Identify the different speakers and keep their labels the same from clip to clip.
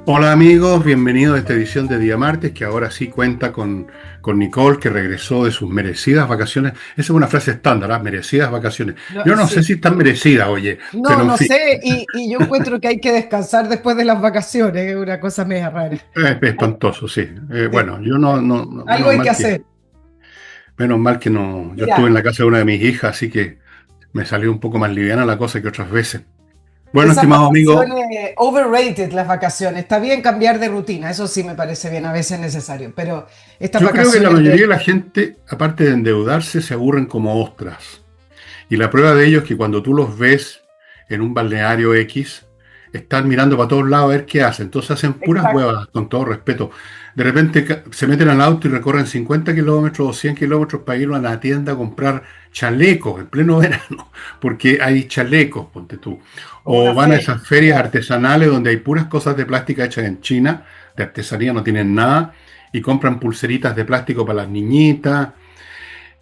Speaker 1: Hola amigos, bienvenidos a esta edición de Día Martes, que ahora sí cuenta con Nicole, que regresó de sus merecidas vacaciones. Esa es una frase estándar, ¿ah? Merecidas vacaciones.
Speaker 2: No,
Speaker 1: Yo no sé
Speaker 2: sí.
Speaker 1: si están merecidas, oye,
Speaker 2: No,
Speaker 1: pero en
Speaker 2: no
Speaker 1: fin,
Speaker 2: sé, y yo encuentro que hay que descansar después de las vacaciones, es una cosa media rara.
Speaker 1: es
Speaker 2: Al-
Speaker 1: espantoso, sí.
Speaker 2: sí,
Speaker 1: Bueno, yo no,
Speaker 2: algo hay que hacer.
Speaker 1: menos mal que no, yo estuve en
Speaker 2: Mira,
Speaker 1: la casa de una de mis hijas, así que me salió un poco más liviana la cosa que otras veces. Bueno,
Speaker 2: esas
Speaker 1: estimado amigo,
Speaker 2: vacaciones, overrated las vacaciones, está bien cambiar de rutina, eso sí me parece bien, a veces es necesario, pero estas
Speaker 1: yo creo que la
Speaker 2: vacaciones
Speaker 1: mayoría
Speaker 2: de...
Speaker 1: de la gente, aparte de endeudarse, se aburren como ostras. Y la prueba de ello es que cuando tú los ves en un balneario X, están mirando para todos lados a ver qué hacen. Entonces hacen puras
Speaker 2: Exacto.
Speaker 1: huevas, con todo respeto. De repente se meten al auto y recorren 50 kilómetros o 100 kilómetros para ir a la tienda a comprar chalecos en pleno verano, porque hay chalecos, ponte tú.
Speaker 2: Como
Speaker 1: O
Speaker 2: una
Speaker 1: van a
Speaker 2: feria,
Speaker 1: esas ferias
Speaker 2: claro.
Speaker 1: artesanales donde hay puras cosas de plástica hechas en China, de artesanía no tienen nada, y compran pulseritas de plástico para las niñitas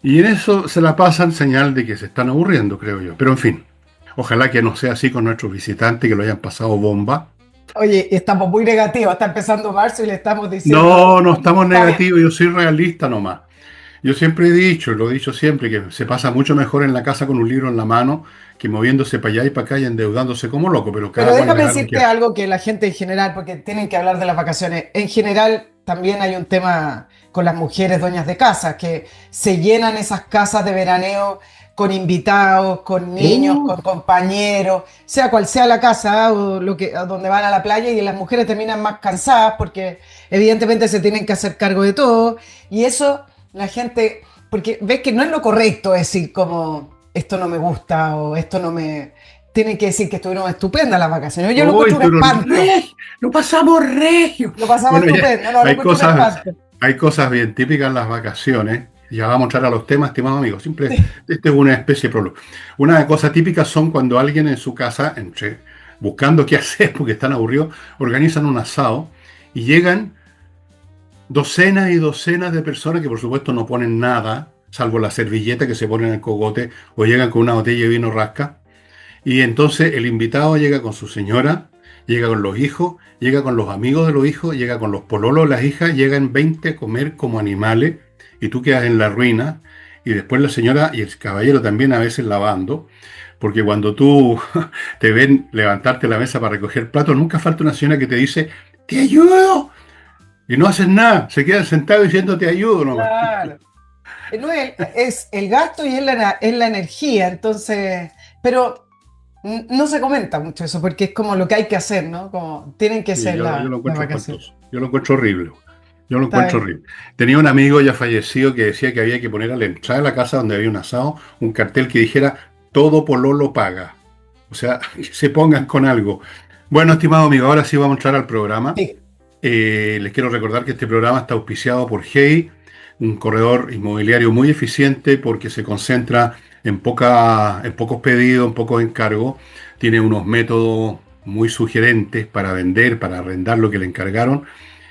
Speaker 1: y en eso se la pasan señal de que se están aburriendo, creo yo. Pero en fin, ojalá que no sea así con nuestros visitantes, que lo hayan pasado bomba.
Speaker 2: Oye, estamos muy negativos, está empezando marzo y le estamos diciendo,
Speaker 1: No, no estamos
Speaker 2: está bien.
Speaker 1: negativos, yo soy realista nomás. Yo siempre he dicho, y lo he dicho siempre, que se pasa mucho mejor en la casa con un libro en la mano que moviéndose para allá y para acá y endeudándose como loco, pero
Speaker 2: Pero
Speaker 1: cada cual
Speaker 2: déjame
Speaker 1: verá lo que
Speaker 2: decirte
Speaker 1: hace.
Speaker 2: algo que la gente en general, porque tienen que hablar de las vacaciones, en general también hay un tema con las mujeres dueñas de casa, que se llenan esas casas de veraneo con invitados, con niños,
Speaker 1: Oh,
Speaker 2: con compañeros, sea cual sea la casa o lo que, a donde van a la playa y las mujeres terminan más cansadas porque evidentemente se tienen que hacer cargo de todo y eso la gente, porque ves que no es lo correcto decir como esto no me gusta o esto no me tienen que decir que estuvieron estupendas las vacaciones. Yo lo
Speaker 1: hoy,
Speaker 2: encuentro un
Speaker 1: pero
Speaker 2: espanto.
Speaker 1: lo pasamos regio.
Speaker 2: Lo pasamos
Speaker 1: Bueno, ya
Speaker 2: estupendo. No, lo
Speaker 1: hay
Speaker 2: encuentro un
Speaker 1: cosas,
Speaker 2: espanto.
Speaker 1: hay cosas bien típicas en las vacaciones. Ya vamos a entrar a los temas, estimados amigos. Siempre, este es una especie de prólogo. Una cosa típica son cuando alguien en su casa, buscando qué hacer porque están aburridos, organizan un asado y llegan docenas y docenas de personas que por supuesto no ponen nada, salvo la servilleta que se pone en el cogote, o llegan con una botella de vino rasca. Y entonces el invitado llega con su señora, llega con los hijos, llega con los amigos de los hijos, llega con los pololos de las hijas, llegan 20 a comer como animales y tú quedas en la ruina. Y después la señora y el caballero también a veces lavando, porque cuando tú te ven levantarte la mesa para recoger platos, nunca falta una señora que te dice, te ayudo. Y no hacen nada, se quedan sentados diciendo te ayudo nomás.
Speaker 2: Claro. No es el gasto y es la energía, entonces, pero no se comenta mucho eso, porque es como lo que hay que hacer, ¿no? Como tienen que
Speaker 1: Sí,
Speaker 2: ser
Speaker 1: yo lo
Speaker 2: las
Speaker 1: encuentro
Speaker 2: vacaciones.
Speaker 1: espantoso, yo lo encuentro horrible. Yo lo
Speaker 2: Está
Speaker 1: encuentro
Speaker 2: bien.
Speaker 1: horrible. Tenía un amigo ya fallecido que decía que había que poner a la entrada de la casa donde había un asado un cartel que dijera todo pololo paga. O sea, que se pongan con algo. Bueno, estimado amigo, ahora sí vamos a entrar al programa.
Speaker 2: Sí.
Speaker 1: Les quiero recordar que este programa está auspiciado por Hey, un corredor inmobiliario muy eficiente porque se concentra en pocos pedidos, en pocos encargos. Tiene unos métodos muy sugerentes para vender, para arrendar lo que le encargaron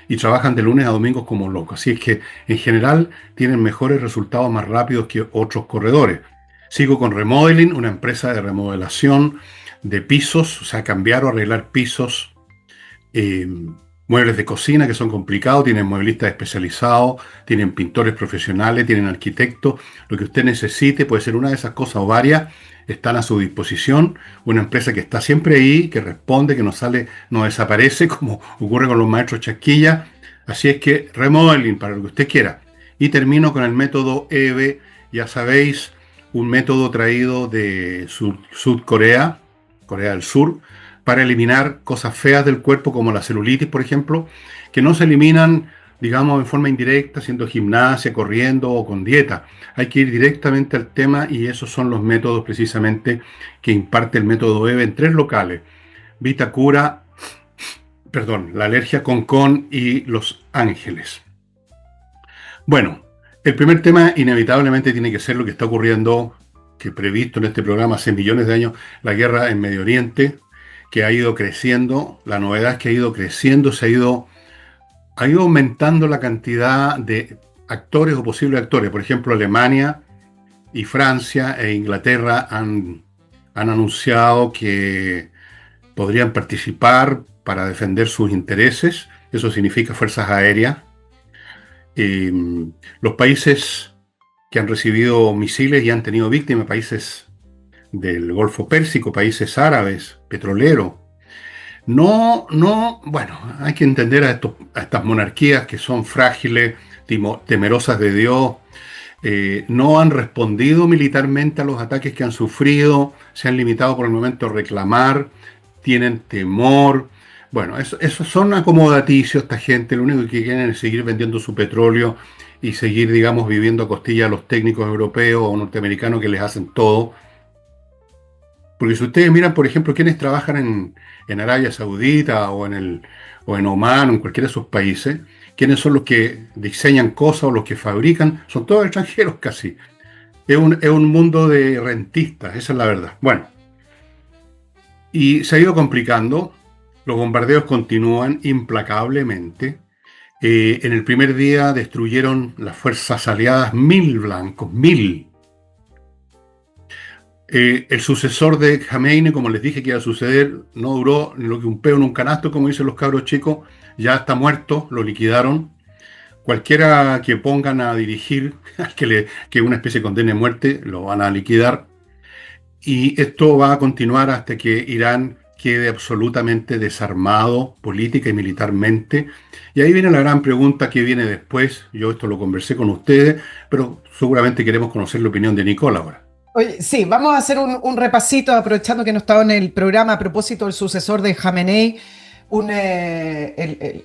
Speaker 1: y trabajan de lunes a domingos como locos. Así es que en general tienen mejores resultados más rápidos que otros corredores. Sigo con Remodeling, una empresa de remodelación de pisos, o sea, cambiar o arreglar pisos, eh, muebles de cocina que son complicados, tienen mueblistas especializados, tienen pintores profesionales, tienen arquitectos. Lo que usted necesite puede ser una de esas cosas o varias, están a su disposición. Una empresa que está siempre ahí, que responde, que no sale, no desaparece, como ocurre con los maestros chasquilla. Así es que remodeling para lo que usted quiera. Y termino con el método EVE, ya sabéis, un método traído de Corea, Corea del Sur, para eliminar cosas feas del cuerpo como la celulitis, por ejemplo, que no se eliminan, digamos, en forma indirecta, haciendo gimnasia, corriendo o con dieta. Hay que ir directamente al tema y esos son los métodos precisamente que imparte el método EVE en tres locales. Vitacura, perdón, la alergia Concón y Los Ángeles. Bueno, el primer tema inevitablemente tiene que ser lo que está ocurriendo, que previsto en este programa hace millones de años, la guerra en Medio Oriente, que ha ido creciendo. La novedad es que ha ido creciendo, ha ido aumentando la cantidad de actores o posibles actores. Por ejemplo, Alemania y Francia e Inglaterra han anunciado que podrían participar. para defender sus intereses. Eso significa fuerzas aéreas. Eh, los países que han recibido misiles y han tenido víctimas, países del Golfo Pérsico, países árabes, petroleros. Bueno, hay que entender a estas monarquías que son frágiles, temerosas de Dios, no han respondido militarmente a los ataques que han sufrido, se han limitado por el momento a reclamar, tienen temor. Bueno, eso son acomodaticios esta gente, lo único que quieren es seguir vendiendo su petróleo y seguir, digamos, viviendo a costilla a los técnicos europeos o norteamericanos que les hacen todo. Porque si ustedes miran, por ejemplo, quienes trabajan en Arabia Saudita o en Omán o en cualquiera de esos países, quiénes son los que diseñan cosas o los que fabrican, son todos extranjeros casi. Es un mundo de rentistas, esa es la verdad. Bueno, y se ha ido complicando, los bombardeos continúan implacablemente. En el primer día destruyeron las fuerzas aliadas 1.000 blancos, 1.000. El sucesor de Khamenei, como les dije que iba a suceder, no duró ni lo que un peo en un canasto, como dicen los cabros chicos, ya está muerto, lo liquidaron. Cualquiera que pongan a dirigir, que una especie de condena de muerte, lo van a liquidar. Y esto va a continuar hasta que Irán quede absolutamente desarmado política y militarmente. Y ahí viene la gran pregunta que viene después. Yo esto lo conversé con ustedes, pero seguramente queremos conocer la opinión de Nicole ahora.
Speaker 2: Oye, sí, vamos a hacer un repasito, aprovechando que no estaba en el programa, a propósito del sucesor de Khamenei, el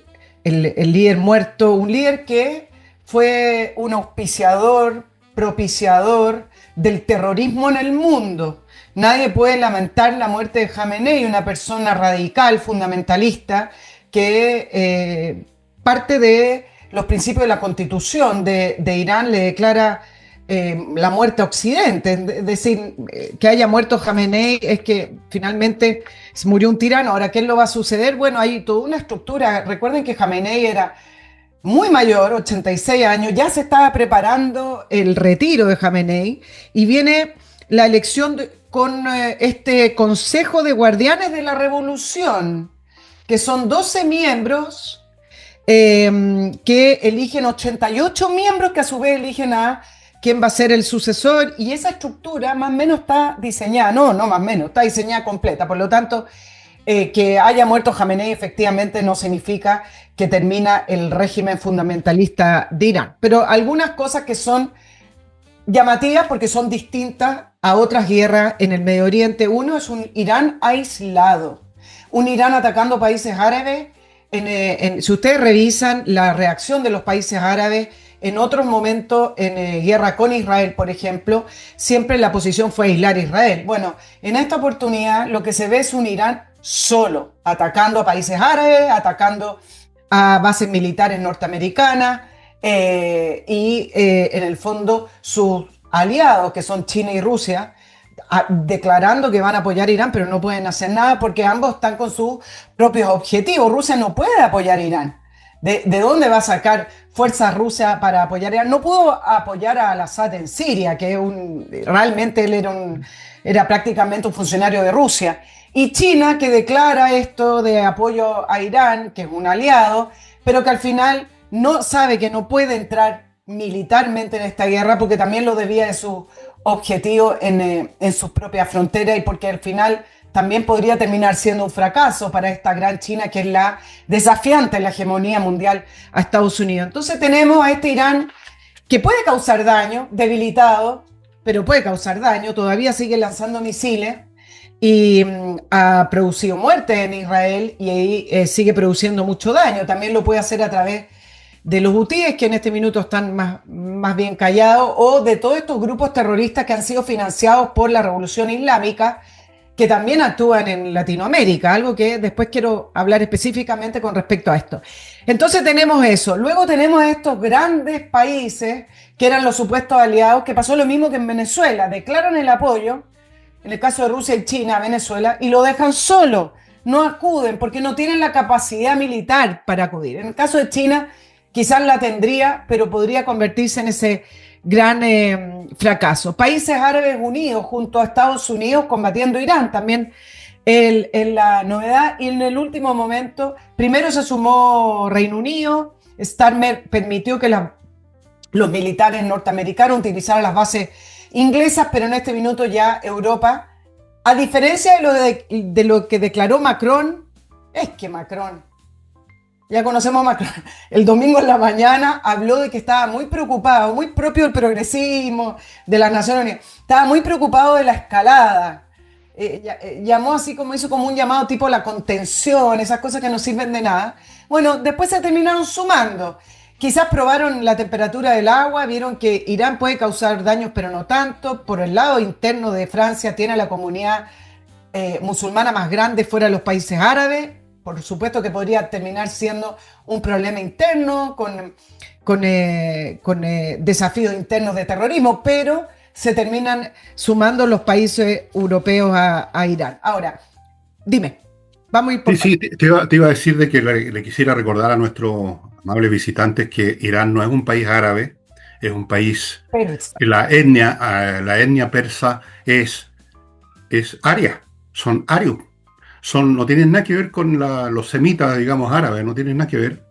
Speaker 2: líder muerto, un líder que fue un auspiciador, propiciador del terrorismo en el mundo. Nadie puede lamentar la muerte de Khamenei, una persona radical, fundamentalista, que parte de los principios de la Constitución de Irán le declara la muerte a Occidente. Es decir, que haya muerto Khamenei es que finalmente murió un tirano. Ahora, ¿qué lo va a suceder? Bueno, hay toda una estructura. Recuerden que Khamenei era muy mayor, 86 años, ya se estaba preparando el retiro de Khamenei y viene la elección con este Consejo de Guardianes de la Revolución, que son 12 miembros que eligen 88 miembros que a su vez eligen a quién va a ser el sucesor, y esa estructura más o menos está diseñada, no más o menos, está diseñada completa. Por lo tanto, que haya muerto Khamenei efectivamente no significa que termina el régimen fundamentalista de Irán. Pero algunas cosas que son llamativas porque son distintas a otras guerras en el Medio Oriente. Uno es un Irán aislado, un Irán atacando países árabes. Si ustedes revisan la reacción de los países árabes en otros momentos, en guerra con Israel, por ejemplo, siempre la posición fue aislar a Israel. Bueno, en esta oportunidad lo que se ve es un Irán solo, atacando a países árabes, atacando a bases militares norteamericanas y en el fondo sus aliados, que son China y Rusia, declarando que van a apoyar a Irán, pero no pueden hacer nada porque ambos están con sus propios objetivos. Rusia no puede apoyar a Irán. ¿De dónde va a sacar fuerzas Rusia para apoyar a Irán? No pudo apoyar a al-Assad en Siria, que realmente él era prácticamente un funcionario de Rusia. Y China, que declara esto de apoyo a Irán, que es un aliado, pero que al final no sabe que no puede entrar militarmente en esta guerra porque también lo debía de sus objetivos en sus propias fronteras, y porque al final también podría terminar siendo un fracaso para esta gran China, que es la desafiante en la hegemonía mundial a Estados Unidos. Entonces tenemos a este Irán que puede causar daño, debilitado, pero puede causar daño, todavía sigue lanzando misiles y ha producido muertes en Israel y ahí sigue produciendo mucho daño. También lo puede hacer a través de los hutíes, que en este minuto están más bien callados, o de todos estos grupos terroristas que han sido financiados por la Revolución Islámica, que también actúan en Latinoamérica, algo que después quiero hablar específicamente con respecto a esto. Entonces tenemos eso. Luego tenemos estos grandes países que eran los supuestos aliados, que pasó lo mismo que en Venezuela. Declaran el apoyo, en el caso de Rusia y China, a Venezuela, y lo dejan solo. No acuden porque no tienen la capacidad militar para acudir. En el caso de China, quizás la tendría, pero podría convertirse en ese gran fracaso. Países árabes unidos junto a Estados Unidos combatiendo Irán. También en la novedad. Y en el último momento, primero se sumó Reino Unido. Starmer permitió que los militares norteamericanos utilizaran las bases inglesas, pero en este minuto ya Europa, a diferencia de lo que declaró Macron, es que Macron, ya conocemos a Macron, el domingo en la mañana habló de que estaba muy preocupado, muy propio del progresismo, de las Naciones Unidas, estaba muy preocupado de la escalada. Llamó así como hizo como un llamado tipo la contención, esas cosas que no sirven de nada. Bueno, después se terminaron sumando. Quizás probaron la temperatura del agua, vieron que Irán puede causar daños, pero no tanto. Por el lado interno de Francia tiene la comunidad musulmana más grande fuera de los países árabes. Por supuesto que podría terminar siendo un problema interno con desafíos internos de terrorismo, pero se terminan sumando los países europeos a Irán. Ahora, dime, vamos a ir por
Speaker 1: Sí, sí,
Speaker 2: partes.
Speaker 1: te iba a decir de que le quisiera recordar a nuestros amables visitantes que Irán no es un país árabe, es un país,
Speaker 2: Pero
Speaker 1: la etnia persa es aria, son arios, no tienen nada que ver con los semitas, digamos, árabes, no tienen nada que ver.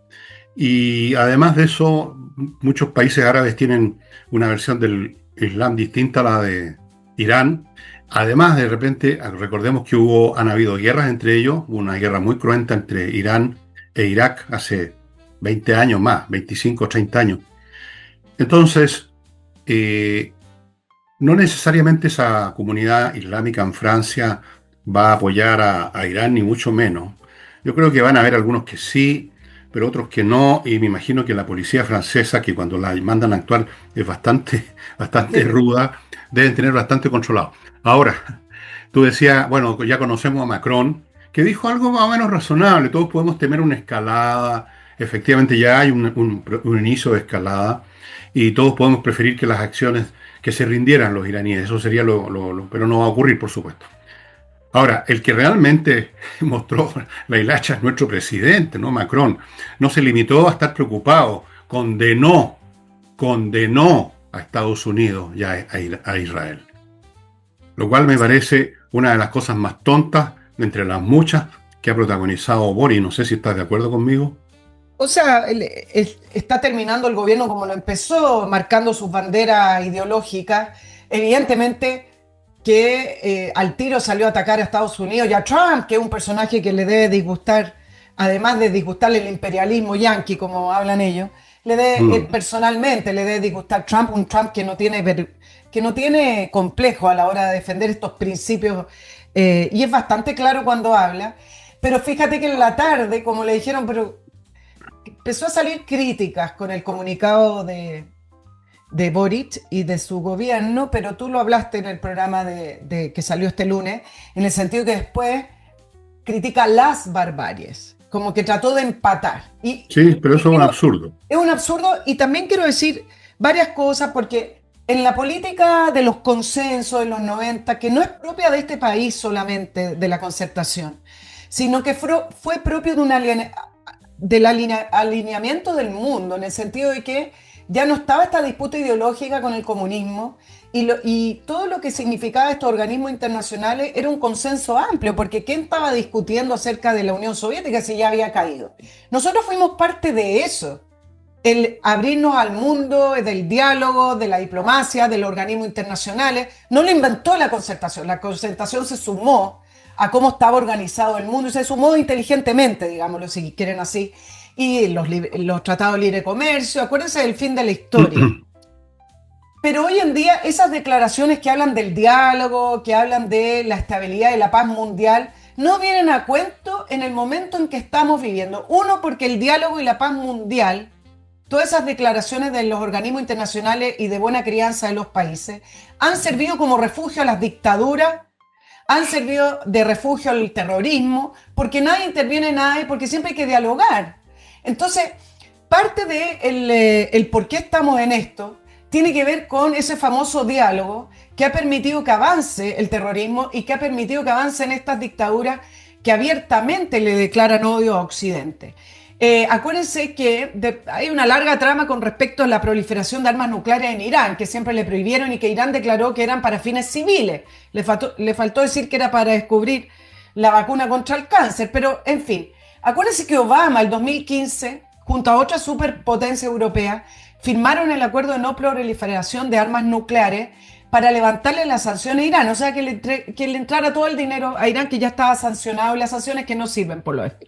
Speaker 1: Y además de eso, muchos países árabes tienen una versión del Islam distinta a la de Irán. Además, de repente, recordemos que han habido guerras entre ellos, hubo una guerra muy cruenta entre Irán e Irak hace 20 años más, 25 o 30 años. Entonces, eh, no necesariamente esa comunidad islámica en Francia va a apoyar a Irán, ni mucho menos. Yo creo que van a haber algunos que sí, pero otros que no, y me imagino que la policía francesa, que cuando la mandan a actuar es bastante, bastante
Speaker 2: sí.
Speaker 1: ruda, deben tener bastante controlado. Ahora, tú decías, bueno, ya conocemos a Macron, que dijo algo más o menos razonable, todos podemos temer una escalada, efectivamente ya hay un inicio de escalada, y todos podemos preferir que las acciones que se rindieran los iraníes. Eso sería pero no va a ocurrir, por supuesto. Ahora, el que realmente mostró la hilacha es nuestro presidente, ¿no? Macron. No se limitó a estar preocupado, condenó a Estados Unidos y a Israel. Lo cual me parece una de las cosas más tontas de entre las muchas que ha protagonizado Boris. No sé si estás de acuerdo conmigo.
Speaker 2: O sea, está terminando el gobierno como lo empezó, marcando sus banderas ideológicas. Evidentemente que al tiro salió a atacar a Estados Unidos y a Trump, que es un personaje que le debe disgustar, además de disgustarle el imperialismo yanqui, como hablan ellos,
Speaker 1: Mm.
Speaker 2: personalmente le debe disgustar Trump, un Trump que no tiene complejo a la hora de defender estos principios y es bastante claro cuando habla. Pero fíjate que en la tarde, como le dijeron, pero empezó a salir críticas con el comunicado de Boric y de su gobierno, pero tú lo hablaste en el programa que salió este lunes, en el sentido que después critica las barbaries, como que trató de empatar.
Speaker 1: Sí, pero
Speaker 2: Y
Speaker 1: eso es un
Speaker 2: digo,
Speaker 1: absurdo.
Speaker 2: es un absurdo y también quiero decir varias cosas porque en la política de los consensos de los 90, que no es propia de este país solamente, de la concertación, sino que fue propio de del alineamiento del mundo, en el sentido de que ya no estaba esta disputa ideológica con el comunismo y todo lo que significaba estos organismos internacionales era un consenso amplio, porque ¿quién estaba discutiendo acerca de la Unión Soviética si ya había caído? Nosotros fuimos parte de eso, el abrirnos al mundo, del diálogo, de la diplomacia, de los organismos internacionales. No lo inventó la concertación se sumó a cómo estaba organizado el mundo y se sumó inteligentemente, digámoslo si quieren así, y los tratados de libre comercio, acuérdense del fin de la historia. Pero hoy en día esas declaraciones que hablan del diálogo, que hablan de la estabilidad y la paz mundial, no vienen a cuento en el momento en que estamos viviendo. Uno, porque el diálogo y la paz mundial, todas esas declaraciones de los organismos internacionales y de buena crianza de los países, han servido como refugio a las dictaduras, han servido de refugio al terrorismo, porque nadie interviene en nada y porque siempre hay que dialogar. Entonces, parte de el por qué estamos en esto tiene que ver con ese famoso diálogo que ha permitido que avance el terrorismo y que ha permitido que avancen estas dictaduras que abiertamente le declaran odio a Occidente. Acuérdense que hay una larga trama con respecto a la proliferación de armas nucleares en Irán, que siempre le prohibieron y que Irán declaró que eran para fines civiles. Le faltó decir que era para descubrir la vacuna contra el cáncer. Pero, en fin, acuérdense que Obama, el 2015, junto a otras superpotencias europeas, firmaron el acuerdo de no proliferación de armas nucleares para levantarle las sanciones a Irán, o sea, que le entrara todo el dinero a Irán que ya estaba sancionado y las sanciones que no sirven por lo menos.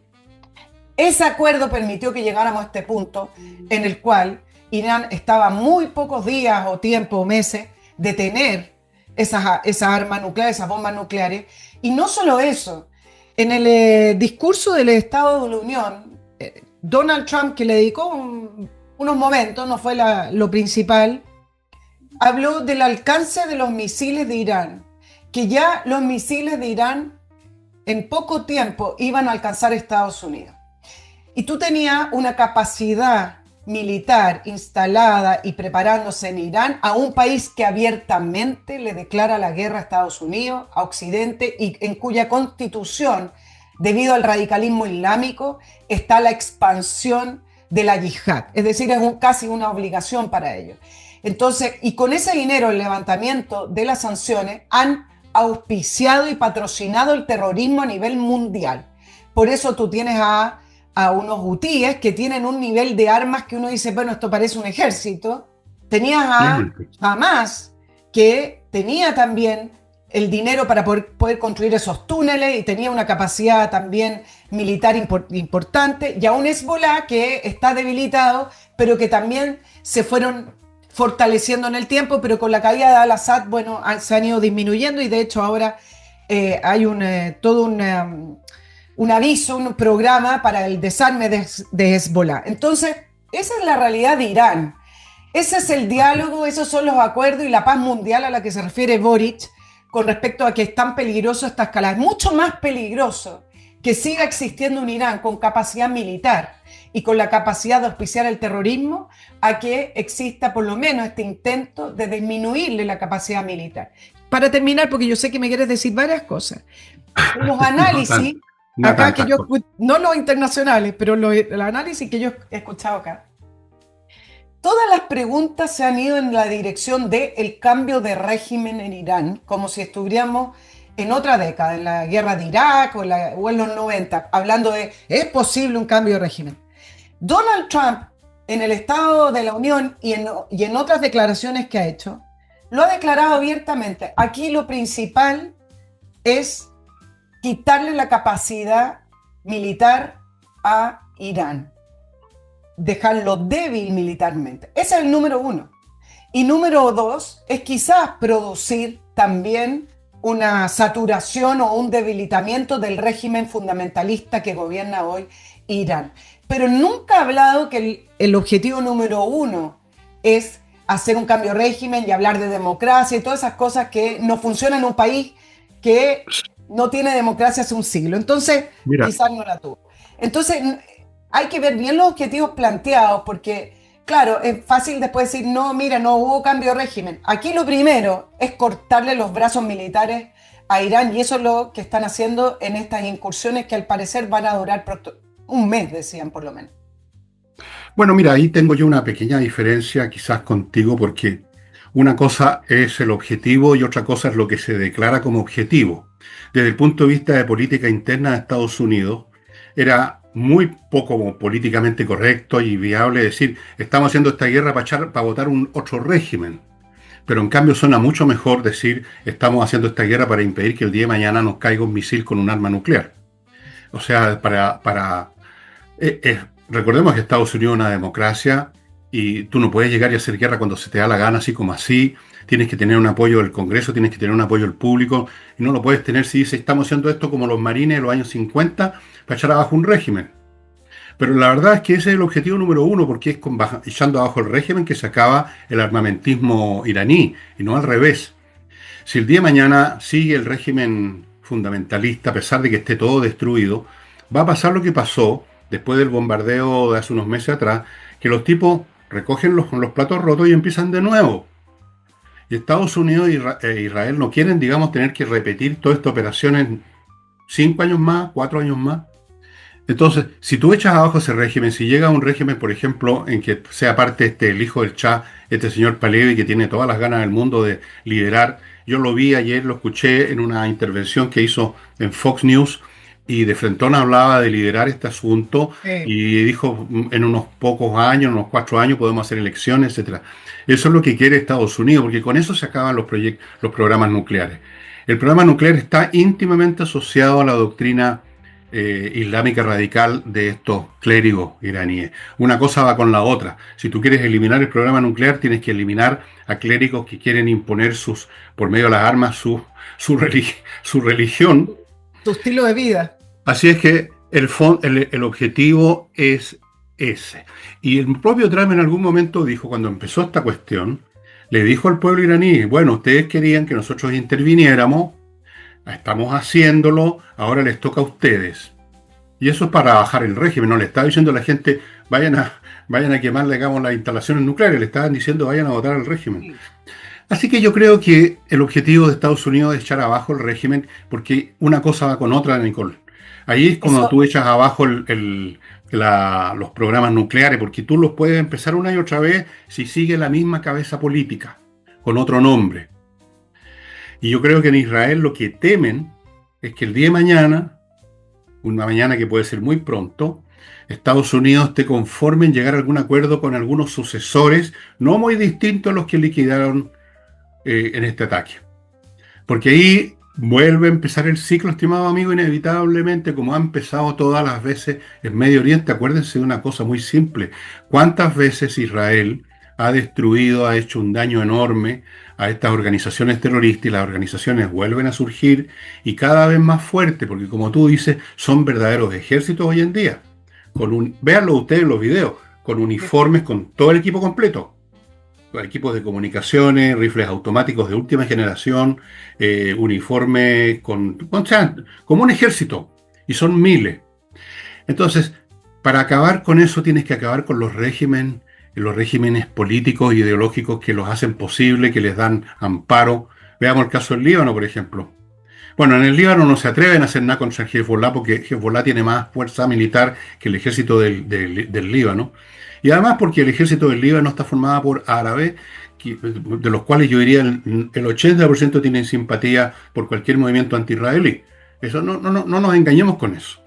Speaker 2: Ese acuerdo permitió que llegáramos a este punto en el cual Irán estaba muy pocos días o tiempo o meses de tener esas armas nucleares, esas bombas nucleares. Y no solo eso, en el discurso del Estado de la Unión, Donald Trump, que le dedicó unos momentos, no fue lo principal, habló del alcance de los misiles de Irán, que ya los misiles de Irán en poco tiempo iban a alcanzar Estados Unidos. Y tú tenías una capacidad militar instalada y preparándose en Irán, a un país que abiertamente le declara la guerra a Estados Unidos, a Occidente, y en cuya constitución, debido al radicalismo islámico, está la expansión de la yihad. Es decir, es casi una obligación para ellos. Entonces, y con ese dinero, el levantamiento de las sanciones, han auspiciado y patrocinado el terrorismo a nivel mundial. Por eso tú tienes a unos hutíes que tienen un nivel de armas que uno dice, bueno, esto parece un ejército. Tenías a Hamas, que tenía también el dinero para poder construir esos túneles y tenía una capacidad también militar importante, y a un Hezbollah que está debilitado, pero que también se fueron fortaleciendo en el tiempo, pero con la caída de Al-Assad, bueno, se han ido disminuyendo, y de hecho ahora hay todo un aviso, un programa para el desarme de Hezbollah. Entonces, esa es la realidad de Irán. Ese es el diálogo, esos son los acuerdos y la paz mundial a la que se refiere Boric con respecto a que es tan peligroso esta escalada. Es mucho más peligroso que siga existiendo un Irán con capacidad militar y con la capacidad de auspiciar el terrorismo, a que exista por lo menos este intento de disminuirle la capacidad militar. Para terminar, porque yo sé que me quieres decir varias cosas, los análisis, acá que yo, no los internacionales, pero el análisis que yo he escuchado acá, todas las preguntas se han ido en la dirección del cambio de régimen en Irán, como si estuviéramos en otra década, en la guerra de Irak o en los 90, hablando de, ¿es posible un cambio de régimen? Donald Trump, en el Estado de la Unión y en otras declaraciones que ha hecho, lo ha declarado abiertamente. Aquí lo principal es quitarle la capacidad militar a Irán, dejarlo débil militarmente. Ese es el número uno. Y número dos es quizás producir también una saturación o un debilitamiento del régimen fundamentalista que gobierna hoy Irán. Pero nunca ha hablado que el objetivo número uno es hacer un cambio de régimen y hablar de democracia y todas esas cosas que no funcionan en un país que no tiene democracia hace un siglo. Entonces, quizás no la tuvo. Entonces, hay que ver bien los objetivos planteados, porque, claro, es fácil después decir, no, mira, no hubo cambio de régimen. Aquí lo primero es cortarle los brazos militares a Irán, y eso es lo que están haciendo en estas incursiones que al parecer van a durar un mes, decían por lo menos.
Speaker 1: Bueno, mira, ahí tengo yo una pequeña diferencia quizás contigo, porque una cosa es el objetivo y otra cosa es lo que se declara como objetivo. Desde el punto de vista de política interna de Estados Unidos, era muy poco políticamente correcto y viable decir, estamos haciendo esta guerra para votar otro régimen. Pero en cambio suena mucho mejor decir, estamos haciendo esta guerra para impedir que el día de mañana nos caiga un misil con un arma nuclear. O sea, recordemos que Estados Unidos es una democracia y tú no puedes llegar y hacer guerra cuando se te da la gana, así como así. Tienes que tener un apoyo del Congreso, tienes que tener un apoyo del público, y no lo puedes tener si dices, estamos haciendo esto como los marines de los años 50 para echar abajo un régimen. Pero la verdad es que ese es el objetivo número uno, porque es echando abajo el régimen que se acaba el armamentismo iraní, y no al revés. Si el día de mañana sigue el régimen fundamentalista, a pesar de que esté todo destruido, va a pasar lo que pasó después del bombardeo de hace unos meses atrás, que los tipos recogen los platos rotos y empiezan de nuevo. Y Estados Unidos e Israel no quieren, digamos, tener que repetir toda esta operación en 5 años más, 4 años más. Entonces, si tú echas abajo ese régimen, si llega un régimen, por ejemplo, en que sea parte el hijo del Shah, este señor Pahlavi, que tiene todas las ganas del mundo de liderar, yo lo vi ayer, lo escuché en una intervención que hizo en Fox News, y de frentón hablaba de liderar este asunto y dijo, en unos pocos años, unos 4 años, podemos hacer elecciones, etcétera. Eso es lo que quiere Estados Unidos, porque con eso se acaban los programas nucleares. El programa nuclear está íntimamente asociado a la doctrina islámica radical de estos clérigos iraníes. Una cosa va con la otra. Si tú quieres eliminar el programa nuclear, tienes que eliminar a clérigos que quieren imponer por medio de las armas su religión.
Speaker 2: Tu estilo de vida.
Speaker 1: Así es que el objetivo es ese. Y el propio Trump en algún momento dijo, cuando empezó esta cuestión, le dijo al pueblo iraní, bueno, ustedes querían que nosotros interviniéramos, estamos haciéndolo, ahora les toca a ustedes. Y eso es para bajar el régimen, no le estaba diciendo a la gente, vayan a quemar, digamos, las instalaciones nucleares, le estaban diciendo, vayan a votar al régimen. Así que yo creo que el objetivo de Estados Unidos es echar abajo el régimen, porque una cosa va con otra, Nicole. Ahí es cuando tú echas abajo los programas nucleares, porque tú los puedes empezar una y otra vez si sigue la misma cabeza política, con otro nombre. Y yo creo que en Israel lo que temen es que el día de mañana, una mañana que puede ser muy pronto, Estados Unidos esté conforme en llegar a algún acuerdo con algunos sucesores, no muy distintos a los que liquidaron en este ataque. Porque ahí vuelve a empezar el ciclo, estimado amigo, inevitablemente, como ha empezado todas las veces en Medio Oriente. Acuérdense de una cosa muy simple. ¿Cuántas veces Israel ha destruido, ha hecho un daño enorme a estas organizaciones terroristas, y las organizaciones vuelven a surgir y cada vez más fuertes, porque como tú dices, son verdaderos ejércitos hoy en día? Véanlo ustedes en los videos, con uniformes, con todo el equipo completo. Equipos de comunicaciones, rifles automáticos de última generación, uniformes o sea, como un ejército, y son miles. Entonces, para acabar con eso tienes que acabar con los regímenes políticos e ideológicos que los hacen posible, que les dan amparo. Veamos el caso del Líbano, por ejemplo. Bueno, en el Líbano no se atreven a hacer nada contra el Hezbollah porque Hezbollah tiene más fuerza militar que el ejército del Líbano. Y además porque el ejército del Líbano está formado por árabes, de los cuales yo diría el 80% tienen simpatía por cualquier movimiento anti-israelí. Eso no nos engañemos con eso.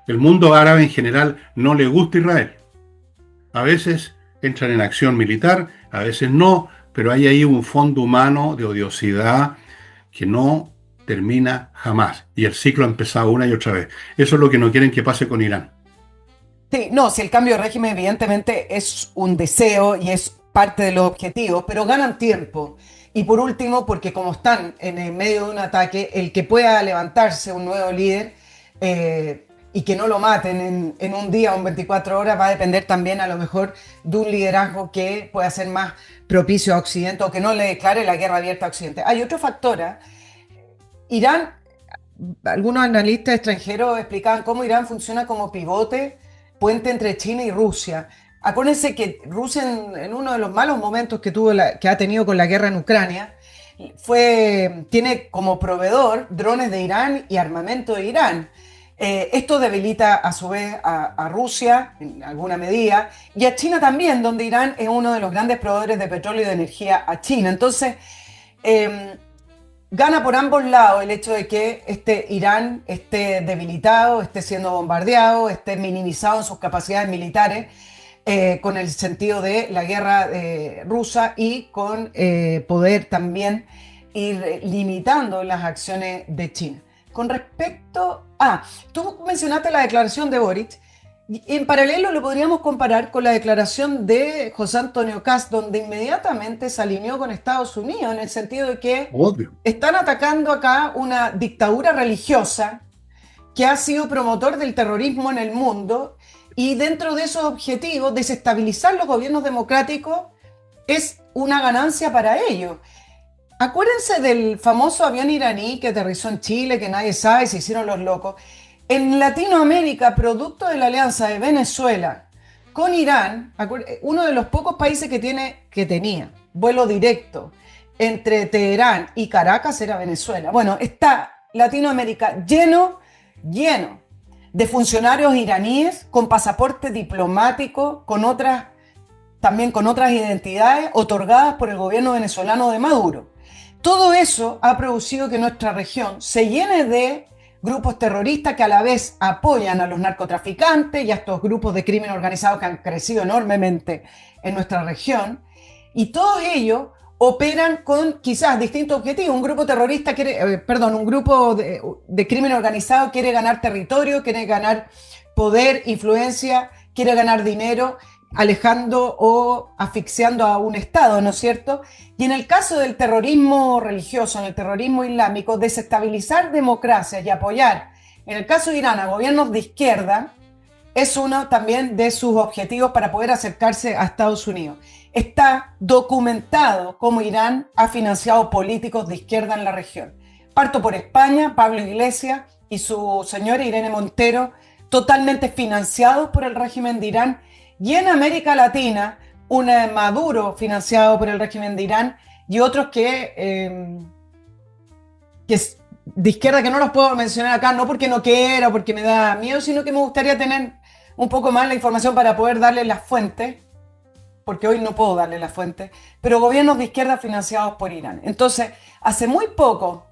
Speaker 1: El mundo árabe en general no le gusta Israel. A veces entran en acción militar, a veces no, pero hay ahí un fondo humano de odiosidad que no termina jamás. Y el ciclo ha empezado una y otra vez. Eso es lo que no quieren que pase con Irán.
Speaker 2: Sí, no, si el cambio de régimen evidentemente es un deseo y es parte de los objetivos, pero ganan tiempo. Y por último, porque como están en el medio de un ataque, el que pueda levantarse un nuevo líder y que no lo maten en un día o en 24 horas va a depender también a lo mejor de un liderazgo que pueda ser más propicio a Occidente o que no le declare la guerra abierta a Occidente. Hay otro factor, Irán, algunos analistas extranjeros explicaban cómo Irán funciona como pivote, puente entre China y Rusia. Acuérdense que Rusia en uno de los malos momentos que ha tenido con la guerra en Ucrania, tiene como proveedor drones de Irán y armamento de Irán. Esto debilita a su vez a Rusia en alguna medida y a China también, donde Irán es uno de los grandes proveedores de petróleo y de energía a China. Entonces, gana por ambos lados el hecho de que Irán esté debilitado, esté siendo bombardeado, esté minimizado en sus capacidades militares, con el sentido de la guerra rusa y con poder también ir limitando las acciones de China. Con respecto tú mencionaste la declaración de Boric. En paralelo lo podríamos comparar con la declaración de José Antonio Kast, donde inmediatamente se alineó con Estados Unidos, en el sentido de que están atacando acá una dictadura religiosa que ha sido promotor del terrorismo en el mundo, y dentro de esos objetivos, desestabilizar los gobiernos democráticos es una ganancia para ellos. Acuérdense del famoso avión iraní que aterrizó en Chile, que nadie sabe, se hicieron los locos. En Latinoamérica, producto de la alianza de Venezuela con Irán, uno de los pocos países que tenía vuelo directo entre Teherán y Caracas era Venezuela. Bueno, está Latinoamérica lleno de funcionarios iraníes con pasaporte diplomático, también con otras identidades otorgadas por el gobierno venezolano de Maduro. Todo eso ha producido que nuestra región se llene de grupos terroristas que a la vez apoyan a los narcotraficantes y a estos grupos de crimen organizado que han crecido enormemente en nuestra región. Y todos ellos operan con quizás distintos objetivos. Un grupo terrorista un grupo de crimen organizado quiere ganar territorio, quiere ganar poder, influencia, quiere ganar dinero, alejando o asfixiando a un Estado, ¿no es cierto? Y en el caso del terrorismo religioso, en el terrorismo islámico, desestabilizar democracias y apoyar, en el caso de Irán, a gobiernos de izquierda, es uno también de sus objetivos para poder acercarse a Estados Unidos. Está documentado cómo Irán ha financiado políticos de izquierda en la región. Parto por España, Pablo Iglesias y su señora Irene Montero, totalmente financiados por el régimen de Irán. Y en América Latina, un Maduro financiado por el régimen de Irán y otros que es de izquierda, que no los puedo mencionar acá, no porque no quiera o porque me da miedo, sino que me gustaría tener un poco más la información para poder darle las fuentes, porque hoy no puedo darle las fuentes, pero gobiernos de izquierda financiados por Irán. Entonces, hace muy poco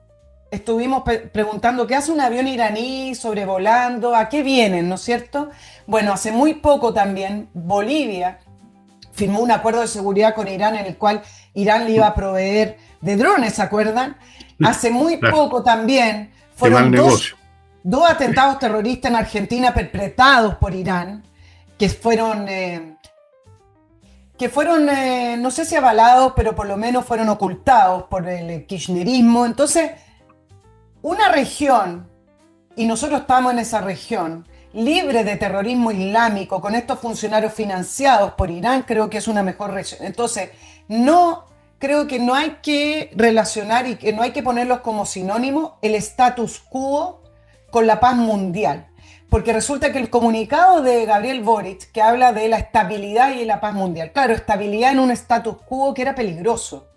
Speaker 2: estuvimos preguntando qué hace un avión iraní sobrevolando, a qué vienen, ¿no es cierto? Bueno, hace muy poco también Bolivia firmó un acuerdo de seguridad con Irán en el cual Irán le iba a proveer de drones, ¿se acuerdan? Hace muy poco también fueron dos atentados terroristas en Argentina perpetrados por Irán, que fueron, no sé si avalados, pero por lo menos fueron ocultados por el kirchnerismo. Entonces, una región, y nosotros estamos en esa región, libre de terrorismo islámico, con estos funcionarios financiados por Irán, creo que es una mejor región. Entonces, creo que no hay que relacionar y que no hay que ponerlos como sinónimo el status quo con la paz mundial. Porque resulta que el comunicado de Gabriel Boric, que habla de la estabilidad y la paz mundial, claro, estabilidad en un status quo que era peligroso.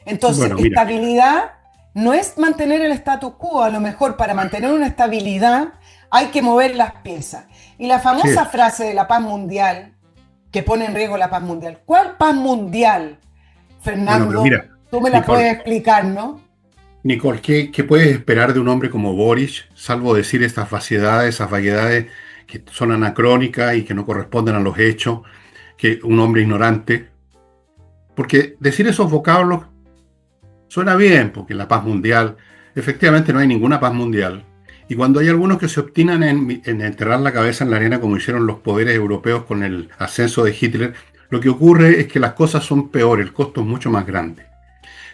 Speaker 2: Entonces, bueno, estabilidad no es mantener el status quo, a lo mejor para mantener una estabilidad hay que mover las piezas. Y la famosa frase de la paz mundial, que pone en riesgo la paz mundial. ¿Cuál paz mundial, Fernando? Bueno, mira, tú me la puedes explicar, ¿no?
Speaker 1: Nicole, ¿qué puedes esperar de un hombre como Boric, salvo decir estas vaciedades, esas vaguedades que son anacrónicas y que no corresponden a los hechos, que un hombre ignorante? Porque decir esos vocablos suena bien, porque la paz mundial, efectivamente no hay ninguna paz mundial. Y cuando hay algunos que se obstinan en enterrar la cabeza en la arena, como hicieron los poderes europeos con el ascenso de Hitler, lo que ocurre es que las cosas son peores, el costo es mucho más grande.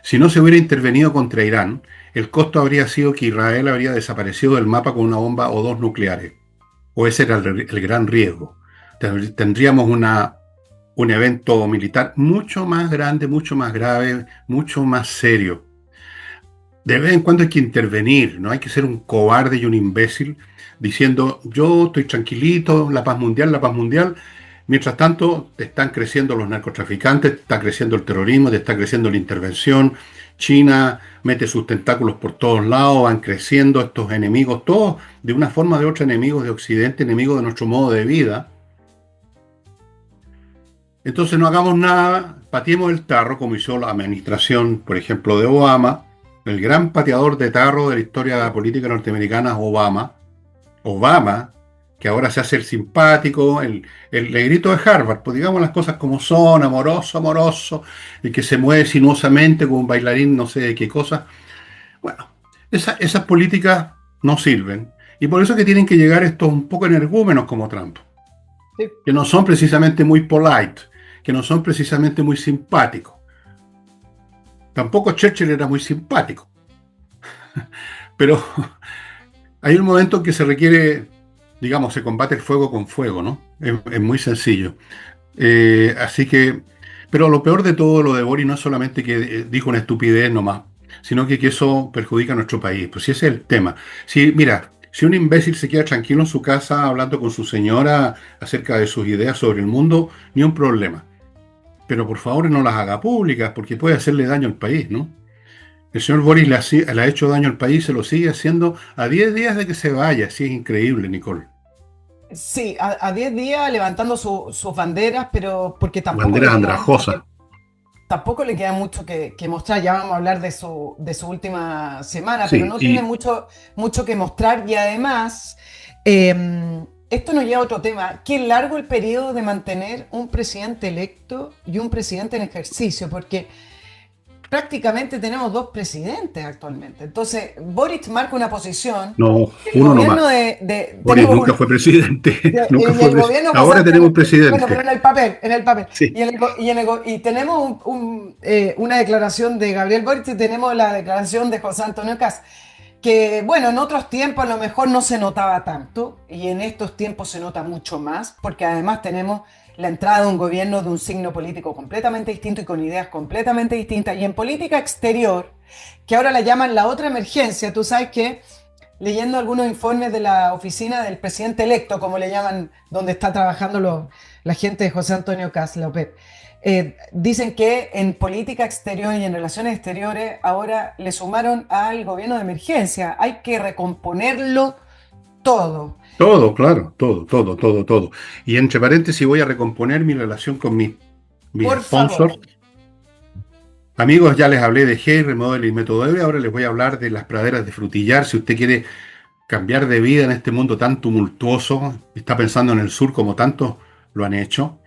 Speaker 1: Si no se hubiera intervenido contra Irán, el costo habría sido que Israel habría desaparecido del mapa con una bomba o dos nucleares. O ese era el gran riesgo. Tendríamos un evento militar mucho más grande, mucho más grave, mucho más serio. De vez en cuando hay que intervenir, no hay que ser un cobarde y un imbécil diciendo yo estoy tranquilito, la paz mundial. Mientras tanto, te están creciendo los narcotraficantes, te está creciendo el terrorismo, te está creciendo la intervención. China mete sus tentáculos por todos lados, van creciendo estos enemigos, todos de una forma o de otra enemigos de Occidente, enemigos de nuestro modo de vida. Entonces no hagamos nada, pateemos el tarro, como hizo la administración, por ejemplo, de Obama, el gran pateador de tarro de la historia política norteamericana, Obama, que ahora se hace el simpático, el negrito de Harvard, pues digamos las cosas como son, amoroso, el que se mueve sinuosamente como un bailarín, no sé de qué cosa. Bueno, esas políticas no sirven. Y por eso que tienen que llegar estos un poco energúmenos como Trump, sí, que no son precisamente muy polite, que no son precisamente muy simpáticos. Tampoco Churchill era muy simpático. Pero hay un momento en que se requiere, digamos, se combate el fuego con fuego, ¿no? Es muy sencillo. Así que, pero lo peor de todo lo de Boric no es solamente que dijo una estupidez nomás, sino que eso perjudica a nuestro país. Pues si ese es el tema. Mira, si un imbécil se queda tranquilo en su casa hablando con su señora acerca de sus ideas sobre el mundo, ni un problema. Pero por favor no las haga públicas, porque puede hacerle daño al país, ¿no? El señor Boris le ha hecho daño al país, se lo sigue haciendo a 10 días de que se vaya. Sí, es increíble, Nicole.
Speaker 2: Sí, a 10 días levantando sus banderas, pero porque
Speaker 1: Banderas andrajosas.
Speaker 2: tampoco le queda mucho que mostrar. Ya vamos a hablar de su última semana, pero
Speaker 1: Sí,
Speaker 2: no tiene
Speaker 1: y
Speaker 2: mucho que mostrar. Y además, esto nos lleva a otro tema. Qué largo el periodo de mantener un presidente electo y un presidente en ejercicio, porque prácticamente tenemos dos presidentes actualmente. Entonces, Boric marca una posición.
Speaker 1: no,
Speaker 2: El
Speaker 1: uno
Speaker 2: gobierno
Speaker 1: nomás. Boris
Speaker 2: tenemos
Speaker 1: nunca fue presidente, nunca
Speaker 2: y
Speaker 1: fue
Speaker 2: el
Speaker 1: presidente.
Speaker 2: gobierno José
Speaker 1: Ahora
Speaker 2: Antonio,
Speaker 1: tenemos
Speaker 2: bueno, pero
Speaker 1: presidente.
Speaker 2: en el papel.
Speaker 1: Sí.
Speaker 2: Y tenemos una declaración de Gabriel Boric y tenemos la declaración de José Antonio Kast, que bueno, en otros tiempos a lo mejor no se notaba tanto y en estos tiempos se nota mucho más, porque además tenemos la entrada de un gobierno de un signo político completamente distinto y con ideas completamente distintas. Y en política exterior, que ahora la llaman la otra emergencia, tú sabes que leyendo algunos informes de la oficina del presidente electo, como le llaman, donde está trabajando la gente de José Antonio Kast, la OPEP, dicen que en política exterior y en relaciones exteriores ahora le sumaron al gobierno de emergencia. Hay que recomponerlo todo.
Speaker 1: Todo, claro, todo, todo, todo, todo. Y entre paréntesis voy a recomponer mi relación con mis
Speaker 2: Por favor.
Speaker 1: sponsors. Amigos, ya les hablé de Hey, Remodel y Método Ebre, ahora les voy a hablar de las praderas de Frutillar. Si usted quiere cambiar de vida en este mundo tan tumultuoso, está pensando en el sur como tantos lo han hecho.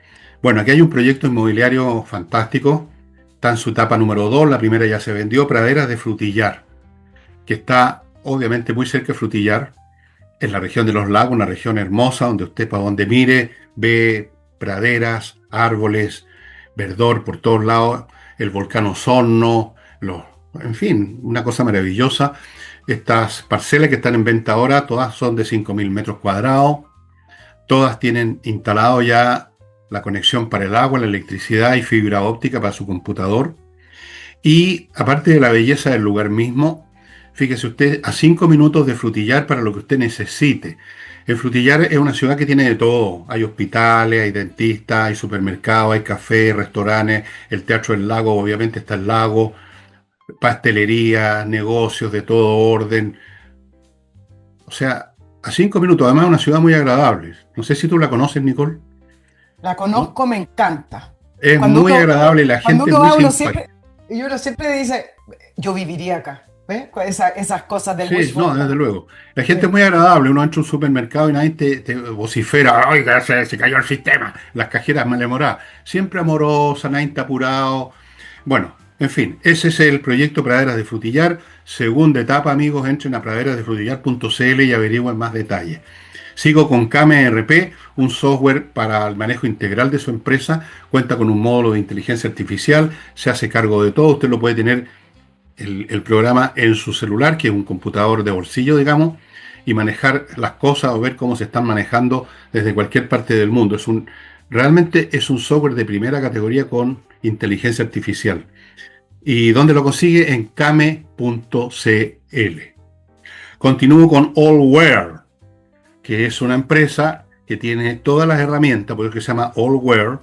Speaker 1: Bueno, aquí hay un proyecto inmobiliario fantástico, está en su etapa número 2, la primera ya se vendió, Praderas de Frutillar, que está obviamente muy cerca de Frutillar, en la región de los lagos, una región hermosa, donde usted para donde mire ve praderas, árboles, verdor por todos lados, el volcán Osorno, en fin, una cosa maravillosa. Estas parcelas que están en venta ahora, todas son de 5.000 metros cuadrados, todas tienen instalado ya la conexión para el agua, la electricidad y fibra óptica para su computador. Y aparte de la belleza del lugar mismo, fíjese usted, a 5 minutos de Frutillar para lo que usted necesite. El Frutillar es una ciudad que tiene de todo. Hay hospitales, hay dentistas, hay supermercados, hay cafés, restaurantes, el Teatro del Lago, obviamente está el lago, pastelería, negocios de todo orden. O sea, a 5 minutos, además es una ciudad muy agradable. No sé si tú la conoces, Nicole,
Speaker 2: La
Speaker 1: ¿no?
Speaker 2: conozco, me encanta.
Speaker 1: Es
Speaker 2: Cuando
Speaker 1: muy
Speaker 2: uno,
Speaker 1: agradable y la
Speaker 2: cuando
Speaker 1: gente es
Speaker 2: uno
Speaker 1: muy
Speaker 2: va,
Speaker 1: simpática.
Speaker 2: uno siempre dice, yo viviría acá. ¿Ves? Esas cosas del
Speaker 1: Sí,
Speaker 2: wishful
Speaker 1: no, desde
Speaker 2: thinking.
Speaker 1: luego. La gente
Speaker 2: Sí.
Speaker 1: es muy agradable. Uno entra a un supermercado y nadie te vocifera. Oiga, se cayó el sistema. Las cajeras malhumoradas. Siempre amorosa, nadie está apurado. Bueno, en fin, ese es el proyecto Praderas de Frutillar. Segunda etapa, amigos, entren a praderasdefrutillar.cl y averigüen más detalles. Sigo con KMRP, un software para el manejo integral de su empresa. Cuenta con un módulo de inteligencia artificial. Se hace cargo de todo. Usted lo puede tener el programa en su celular, que es un computador de bolsillo, digamos, y manejar las cosas o ver cómo se están manejando desde cualquier parte del mundo. Realmente es un software de primera categoría con inteligencia artificial. ¿Y dónde lo consigue? En kame.cl. Continúo con Allware, que es una empresa que tiene todas las herramientas, por eso que se llama Allware,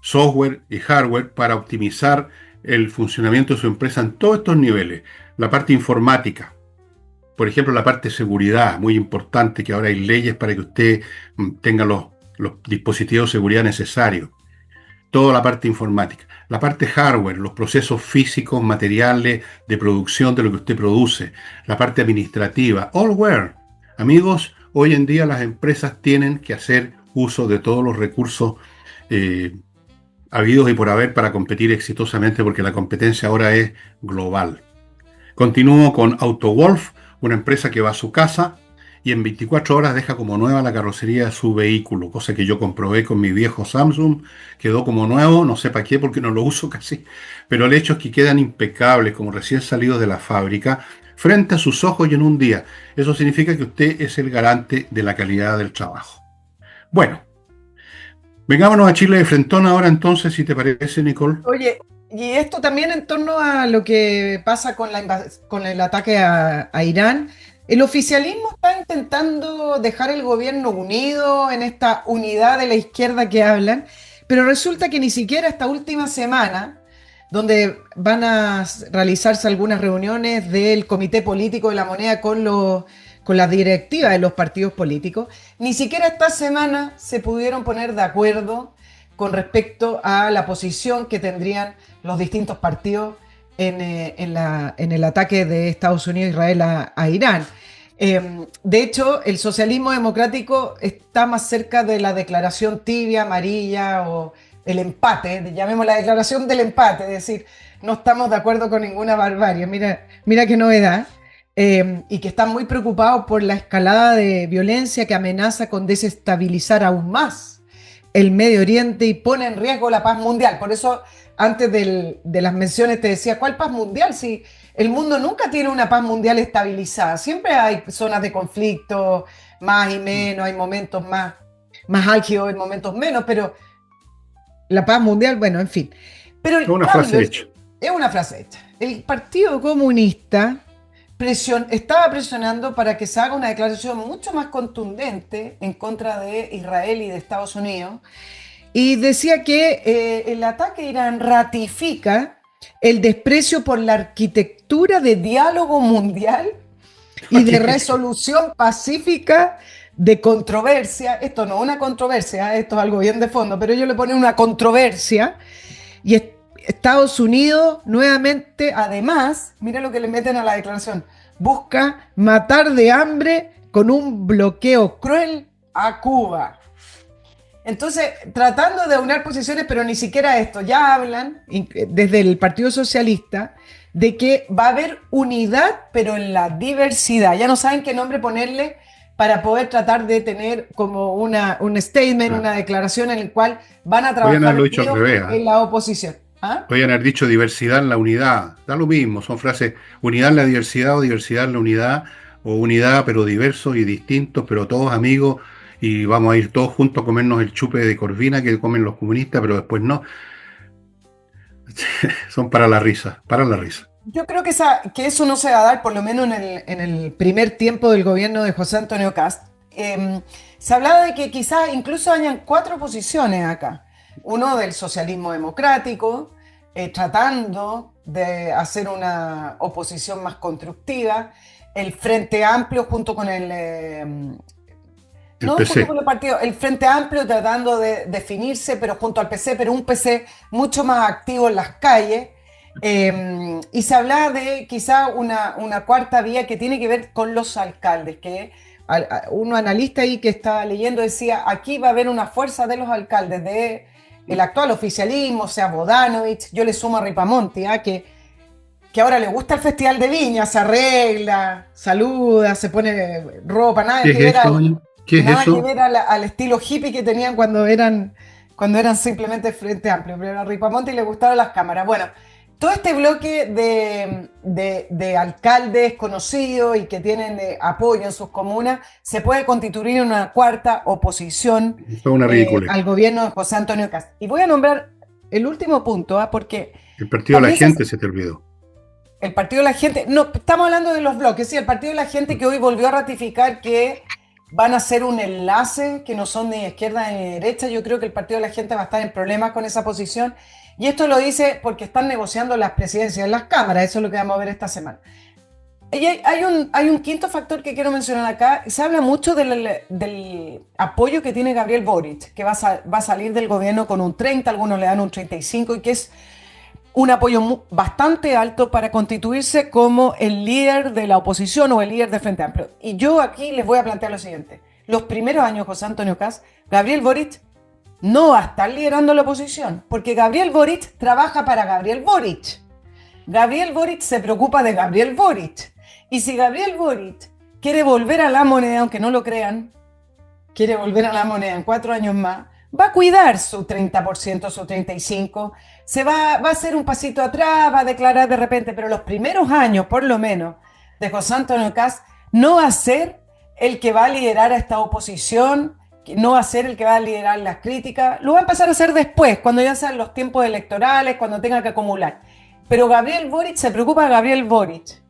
Speaker 1: software y hardware para optimizar el funcionamiento de su empresa en todos estos niveles. La parte informática, por ejemplo, la parte de seguridad, muy importante, que ahora hay leyes para que usted tenga los dispositivos de seguridad necesarios. Toda la parte informática. La parte hardware, los procesos físicos, materiales de producción de lo que usted produce. La parte administrativa, allware. Amigos, hoy en día las empresas tienen que hacer uso de todos los recursos eh, habidos y por haber para competir exitosamente porque la competencia ahora es global. Continúo con AutoWolf, una empresa que va a su casa y en 24 horas deja como nueva la carrocería de su vehículo, cosa que yo comprobé con mi viejo Samsung, quedó como nuevo, no sé para qué porque no lo uso casi, pero el hecho es que quedan impecables como recién salidos de la fábrica frente a sus ojos y en un día. Eso significa que usted es el garante de la calidad del trabajo. Bueno, vengámonos a Chile de Frentón ahora entonces, si te parece, Nicole.
Speaker 2: Oye, y esto también en torno a lo que pasa con el ataque a Irán. El oficialismo está intentando dejar el gobierno unido en esta unidad de la izquierda que hablan, pero resulta que ni siquiera esta última semana, donde van a realizarse algunas reuniones del Comité Político de la Moneda con las directivas de los partidos políticos. Ni siquiera esta semana se pudieron poner de acuerdo con respecto a la posición que tendrían los distintos partidos en el ataque de Estados Unidos e Israel a Irán. De hecho, el socialismo democrático está más cerca de la declaración tibia, amarilla o el empate, llamemos la declaración del empate, es decir, no estamos de acuerdo con ninguna barbarie. Mira qué novedad. Y que están muy preocupados por la escalada de violencia que amenaza con desestabilizar aún más el Medio Oriente y pone en riesgo la paz mundial. Por eso, antes de las menciones te decía, ¿cuál paz mundial? Si el mundo nunca tiene una paz mundial estabilizada, siempre hay zonas de conflicto, más y menos, hay momentos más álgidos, hay momentos menos, pero la paz mundial, bueno, en fin. Pero
Speaker 1: Es una frase hecha.
Speaker 2: Es una frase hecha. El Partido Comunista estaba presionando para que se haga una declaración mucho más contundente en contra de Israel y de Estados Unidos, y decía que el ataque a Irán ratifica el desprecio por la arquitectura de diálogo mundial y de resolución pacífica de controversia. Esto no es una controversia, esto es algo bien de fondo, pero ellos le ponen una controversia. Y Estados Unidos, nuevamente, además, mira lo que le meten a la declaración, busca matar de hambre con un bloqueo cruel a Cuba. Entonces, tratando de aunar posiciones, pero ni siquiera esto, ya hablan desde el Partido Socialista de que va a haber unidad, pero en la diversidad. Ya no saben qué nombre ponerle para poder tratar de tener como un statement, una declaración en la cual van a trabajar en la oposición. ¿Ah?
Speaker 1: Podrían haber dicho diversidad en la unidad, da lo mismo, son frases, unidad en la diversidad o diversidad en la unidad, o unidad pero diversos y distintos, pero todos amigos, y vamos a ir todos juntos a comernos el chupe de corvina que comen los comunistas, pero después no. Son para la risa, para la risa.
Speaker 2: Yo creo que eso no se va a dar, por lo menos en el primer tiempo del gobierno de José Antonio Kast. Se hablaba de que quizás incluso hayan 4 posiciones acá. Uno del socialismo democrático, tratando de hacer una oposición más constructiva. El Frente Amplio junto con el Frente Amplio tratando de definirse, pero junto al PC, pero un PC mucho más activo en las calles. Y se hablaba de quizá una cuarta vía que tiene que ver con los alcaldes, que un analista ahí que estaba leyendo decía, aquí va a haber una fuerza de los alcaldes del actual oficialismo, o sea, Bodanovich, yo le sumo a Ripamonti, que ahora le gusta el Festival de Viña, se arregla, saluda, se pone ropa, nada que ver al estilo hippie que tenían cuando eran simplemente Frente Amplio, pero a Ripamonti le gustaron las cámaras. Bueno, todo este bloque de alcaldes conocidos y que tienen apoyo en sus comunas se puede constituir en una cuarta oposición al gobierno de José Antonio Kast. Y voy a nombrar el último punto, porque...
Speaker 1: El Partido de la Gente se te olvidó.
Speaker 2: El Partido de la Gente... No, estamos hablando de los bloques, sí, el Partido de la Gente que hoy volvió a ratificar que van a hacer un enlace, que no son ni izquierda ni derecha. Yo creo que el Partido de la Gente va a estar en problemas con esa posición. Y esto lo dice porque están negociando las presidencias en las cámaras. Eso es lo que vamos a ver esta semana. Y hay un quinto factor que quiero mencionar acá. Se habla mucho del apoyo que tiene Gabriel Boric, que va a salir del gobierno con un 30, algunos le dan un 35, y que es un apoyo bastante alto para constituirse como el líder de la oposición o el líder de Frente Amplio. Y yo aquí les voy a plantear lo siguiente. Los primeros años, José Antonio Kast, Gabriel Boric no va a estar liderando la oposición, porque Gabriel Boric trabaja para Gabriel Boric. Gabriel Boric se preocupa de Gabriel Boric. Y si Gabriel Boric quiere volver a la moneda, aunque no lo crean, quiere volver a la moneda en 4 años más, va a cuidar su 30%, su 35%, va a hacer un pasito atrás, va a declarar de repente, pero los primeros años, por lo menos, de José Antonio Kast, no va a ser el que va a liderar a esta oposición, no va a ser el que va a liderar las críticas, lo va a empezar a hacer después, cuando ya sean los tiempos electorales, cuando tenga que acumular. Pero Gabriel Boric se preocupa de Gabriel Boric.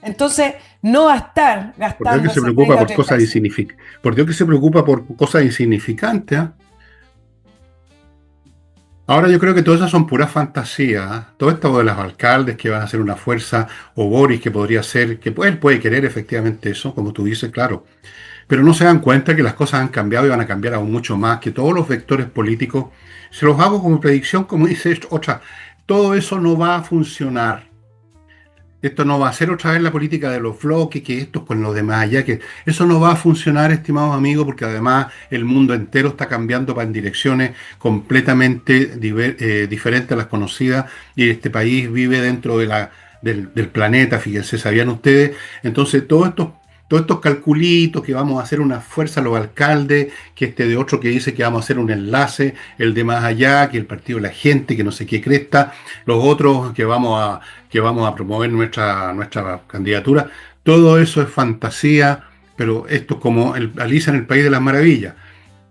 Speaker 2: Entonces, no va a estar gastando...
Speaker 1: Por Dios que se preocupa por cosas insignificantes. Por Dios que se preocupa por cosas insignificantes, ¿eh? Ahora yo creo que todas esas son puras fantasías. ¿Ah? Todo esto de los alcaldes que van a ser una fuerza, o Boris que podría ser, él puede querer efectivamente eso, como tú dices, claro. Pero no se dan cuenta que las cosas han cambiado y van a cambiar aún mucho más, que todos los vectores políticos, se los hago como predicción, como dice otra, todo eso no va a funcionar. Esto no va a ser otra vez la política de los bloques, que esto con los demás allá, que eso no va a funcionar, estimados amigos, porque además el mundo entero está cambiando en direcciones completamente diferentes a las conocidas y este país vive dentro del planeta, fíjense, ¿sabían ustedes? Entonces, todos estos calculitos que vamos a hacer una fuerza a los alcaldes, que este de otro que dice que vamos a hacer un enlace, el de más allá, que el partido de la gente, que no sé qué cresta, los otros que vamos a promover nuestra candidatura. Todo eso es fantasía, pero esto es como Alicia en el País de las Maravillas.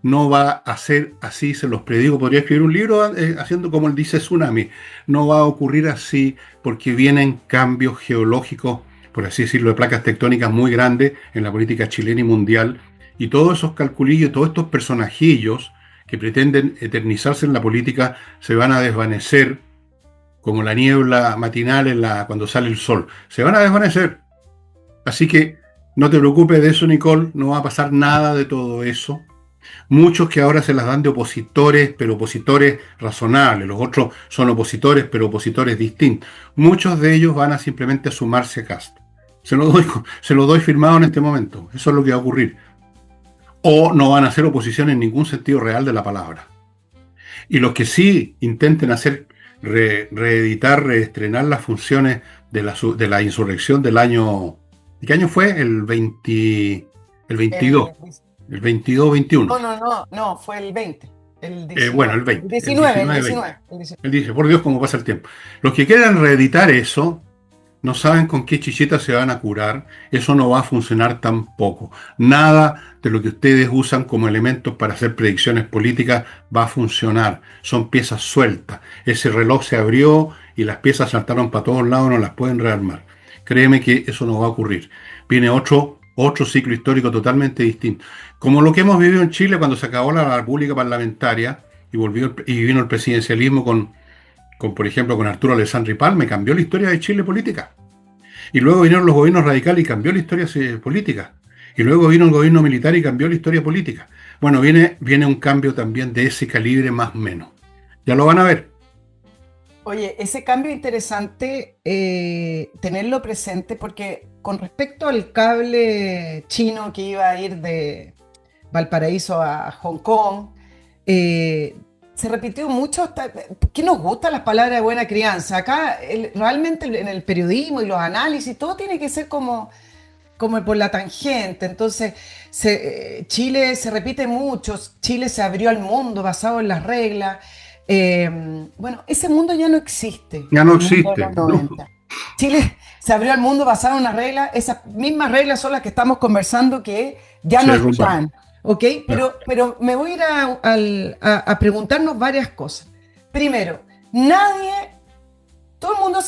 Speaker 1: No va a ser así, se los predigo. Podría escribir un libro haciendo como él dice Tsunami. No va a ocurrir así porque vienen cambios geológicos, por así decirlo, de placas tectónicas muy grandes en la política chilena y mundial. Y todos esos calculillos, todos estos personajillos que pretenden eternizarse en la política se van a desvanecer como la niebla matinal cuando sale el sol. Se van a desvanecer. Así que no te preocupes de eso, Nicole. No va a pasar nada de todo eso. Muchos que ahora se las dan de opositores, pero opositores razonables. Los otros son opositores, pero opositores distintos. Muchos de ellos van a simplemente sumarse a Cast. Se lo doy firmado en este momento. Eso es lo que va a ocurrir. O no van a hacer oposición en ningún sentido real de la palabra. Y los que sí intenten hacer reeditar, reestrenar las funciones de la insurrección del año. ¿De qué año fue? El 22.
Speaker 2: El,
Speaker 1: El 22-21.
Speaker 2: no, fue el 20, el
Speaker 1: Bueno,
Speaker 2: 19,
Speaker 1: el
Speaker 2: el
Speaker 1: 20, el
Speaker 2: 19, el
Speaker 1: 19-20.
Speaker 2: 19, el 19.
Speaker 1: Él dice, por Dios, cómo pasa el tiempo. Los que quieran reeditar eso, no saben con qué chicheta se van a curar. Eso no va a funcionar tampoco. Nada de lo que ustedes usan como elementos para hacer predicciones políticas va a funcionar. Son piezas sueltas. Ese reloj se abrió y las piezas saltaron para todos lados, no las pueden rearmar. Créeme que eso no va a ocurrir. Viene otro ciclo histórico totalmente distinto. Como lo que hemos vivido en Chile cuando se acabó la República Parlamentaria y vino el presidencialismo por ejemplo, con Arturo Alessandri Palme, cambió la historia de Chile política. Y luego vinieron los gobiernos radicales y cambió la historia política. Y luego vino el gobierno militar y cambió la historia política. Bueno, viene un cambio también de ese calibre más o menos. Ya lo van a ver.
Speaker 2: Oye, ese cambio interesante, tenerlo presente, porque con respecto al cable chino que iba a ir de Valparaíso a Hong Kong, se repitió mucho. ¿Qué nos gustan las palabras de buena crianza? Acá realmente en el periodismo y los análisis, todo tiene que ser como por la tangente. Entonces, Chile se repite mucho, Chile se abrió al mundo basado en las reglas. Bueno, ese mundo ya no existe,
Speaker 1: Ya no
Speaker 2: el mundo de
Speaker 1: existe.
Speaker 2: los
Speaker 1: No,
Speaker 2: 90. Chile se abrió al mundo basado en unas reglas, esas mismas reglas son las que estamos conversando que ya
Speaker 1: se
Speaker 2: no
Speaker 1: derrumbaron.
Speaker 2: están, ¿ok? Pero me voy a ir a preguntarnos varias cosas. Primero, todo el mundo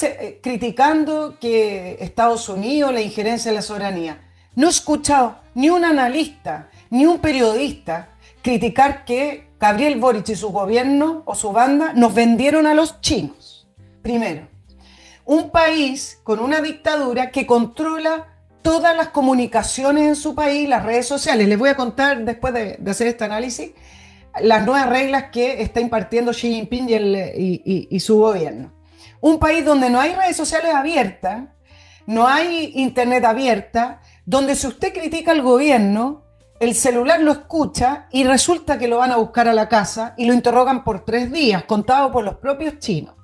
Speaker 2: criticando que Estados Unidos, la injerencia en la soberanía. No he escuchado ni un analista, ni un periodista criticar que Gabriel Boric y su gobierno o su banda nos vendieron a los chinos. Primero, un país con una dictadura que controla todas las comunicaciones en su país, las redes sociales. Les voy a contar, después de hacer este análisis, las nuevas reglas que está impartiendo Xi Jinping y su gobierno. Un país donde no hay redes sociales abiertas, no hay internet abierta, donde si usted critica al gobierno, el celular lo escucha y resulta que lo van a buscar a la casa y lo interrogan por 3 días, contado por los propios chinos.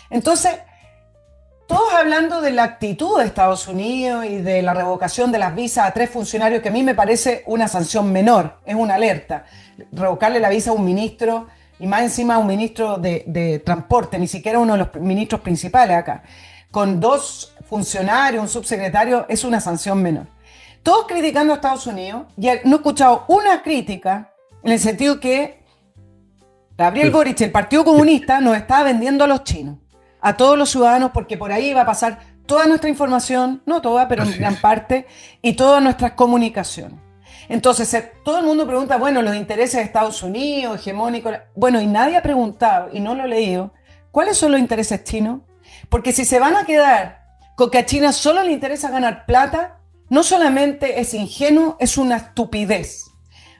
Speaker 2: Entonces, todos hablando de la actitud de Estados Unidos y de la revocación de las visas a 3 funcionarios, que a mí me parece una sanción menor, es una alerta. Revocarle la visa a un ministro, y más encima a un ministro de transporte, ni siquiera uno de los ministros principales acá, con 2 funcionarios, un subsecretario, es una sanción menor. Todos criticando a Estados Unidos, y no he escuchado una crítica en el sentido que Gabriel Boric, el Partido Comunista, nos está vendiendo a los chinos, a todos los ciudadanos, porque por ahí va a pasar toda nuestra información, no toda, pero en gran parte, y todas nuestras comunicaciones. Entonces, todo el mundo pregunta, bueno, los intereses de Estados Unidos, hegemónicos. Bueno, y nadie ha preguntado, y no lo he leído, ¿cuáles son los intereses chinos? Porque si se van a quedar con que a China solo le interesa ganar plata, no solamente es ingenuo, es una estupidez.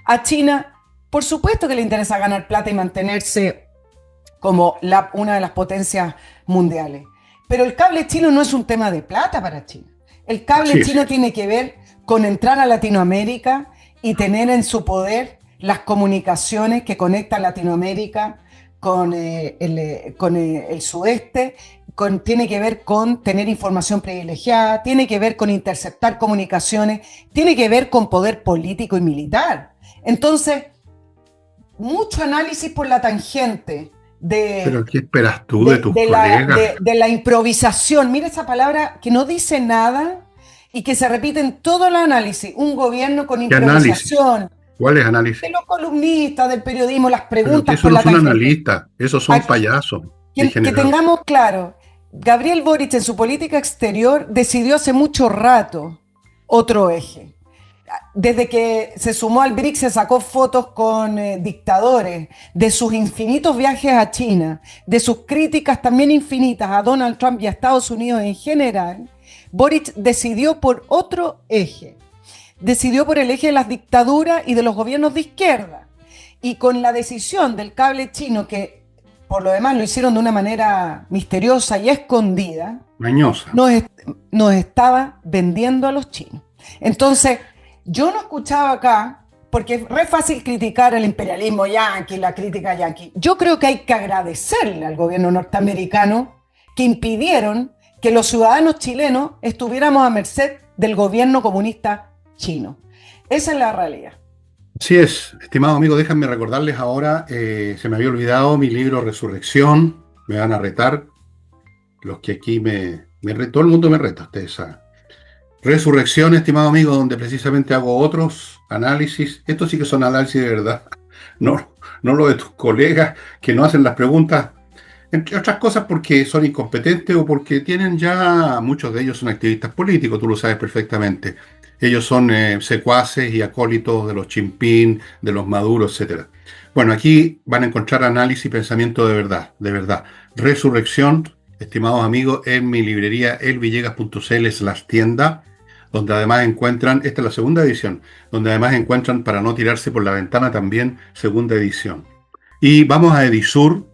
Speaker 2: A China, por supuesto que le interesa ganar plata y mantenerse como una de las potencias mundiales. Pero el cable chino no es un tema de plata para China. El cable chino tiene que ver con entrar a Latinoamérica y tener en su poder las comunicaciones que conectan Latinoamérica con el sudeste, tiene que ver con tener información privilegiada, tiene que ver con interceptar comunicaciones, tiene que ver con poder político y militar. Entonces, mucho análisis por la tangente
Speaker 1: ¿Pero qué esperas tú de tus colegas?
Speaker 2: De la improvisación. Mira esa palabra que no dice nada y que se repite en todo el análisis. Un gobierno con improvisación.
Speaker 1: ¿Análisis? ¿Cuál es análisis?
Speaker 2: De los columnistas, del periodismo, las preguntas.
Speaker 1: Pero eso no son analistas, esos son payasos.
Speaker 2: Que tengamos claro, Gabriel Boric en su política exterior decidió hace mucho rato otro eje. Desde que se sumó al BRICS se sacó fotos con dictadores, de sus infinitos viajes a China, de sus críticas también infinitas a Donald Trump y a Estados Unidos en general. Boric decidió por otro eje. Decidió por el eje de las dictaduras y de los gobiernos de izquierda. Y con la decisión del cable chino, que por lo demás lo hicieron de una manera misteriosa y escondida,
Speaker 1: mañosa,
Speaker 2: nos estaba vendiendo a los chinos. Entonces, yo no escuchaba acá, porque es re fácil criticar el imperialismo yanqui, la crítica yanqui. Yo creo que hay que agradecerle al gobierno norteamericano que impidieron que los ciudadanos chilenos estuviéramos a merced del gobierno comunista chino. Esa es la realidad.
Speaker 1: Así es, estimado amigo, déjenme recordarles ahora, se me había olvidado mi libro Resurrección, me van a retar, los que aquí todo el mundo me reta, ustedes saben. Resurrección, estimado amigo, donde precisamente hago otros análisis, estos sí que son análisis de verdad, no lo de tus colegas que no hacen las preguntas, entre otras cosas porque son incompetentes o porque tienen ya, muchos de ellos son activistas políticos, tú lo sabes perfectamente. Ellos son secuaces y acólitos de los Chimpín, de los Maduro, etc. Bueno, aquí van a encontrar análisis y pensamiento de verdad, de verdad. Resurrección, estimados amigos, en mi librería elvillegas.cl/tienda, donde además encuentran, esta es la segunda edición, donde además encuentran Para no tirarse por la ventana también, segunda edición. Y vamos a Edisur,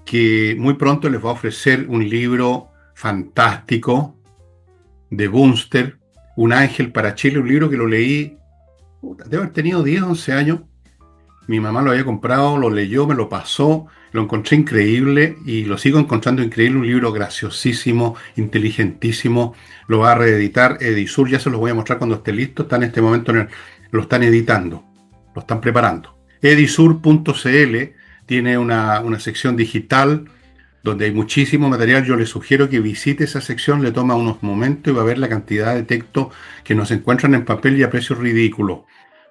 Speaker 1: que muy pronto les va a ofrecer un libro fantástico de Bunster, Un ángel para Chile, un libro que lo leí, debe haber tenido 10, 11 años. Mi mamá lo había comprado, lo leyó, me lo pasó, lo encontré increíble y lo sigo encontrando increíble. Un libro graciosísimo, inteligentísimo. Lo va a reeditar Edisur, ya se los voy a mostrar cuando esté listo. Está en este momento, lo están editando, lo están preparando. Edisur.cl tiene una sección digital donde hay muchísimo material. Yo le sugiero que visite esa sección, le toma unos momentos y va a ver la cantidad de texto que nos encuentran en papel y a precios ridículos.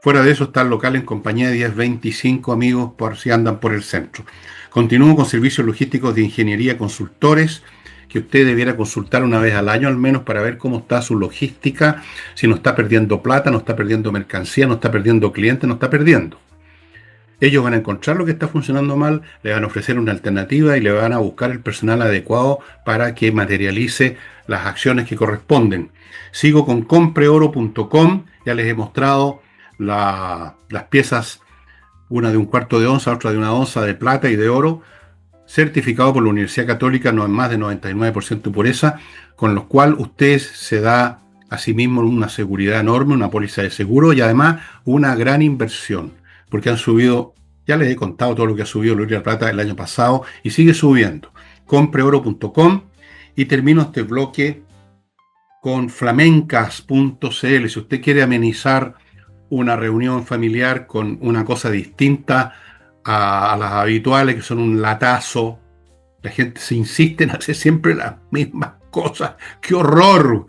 Speaker 1: Fuera de eso está el local en compañía de 1025 amigos por si andan por el centro. Continúo con servicios logísticos de ingeniería consultores, que usted debiera consultar una vez al año al menos para ver cómo está su logística, si no está perdiendo plata, no está perdiendo mercancía, no está perdiendo clientes, no está perdiendo. Ellos van a encontrar lo que está funcionando mal, le van a ofrecer una alternativa y le van a buscar el personal adecuado para que materialice las acciones que corresponden. Sigo con compreoro.com, ya les he mostrado las piezas, una de 1/4 de onza, otra de 1 onza de plata y de oro, certificado por la Universidad Católica, no en más de 99% pureza, con los cuales usted se da a sí mismo una seguridad enorme, una póliza de seguro y además una gran inversión. Porque han subido, ya les he contado todo lo que ha subido el oro y la plata el año pasado y sigue subiendo. Compreoro.com y termino este bloque con flamencas.cl. Si usted quiere amenizar una reunión familiar con una cosa distinta a las habituales, que son un latazo, la gente se insiste en hacer siempre las mismas cosas. ¡Qué horror!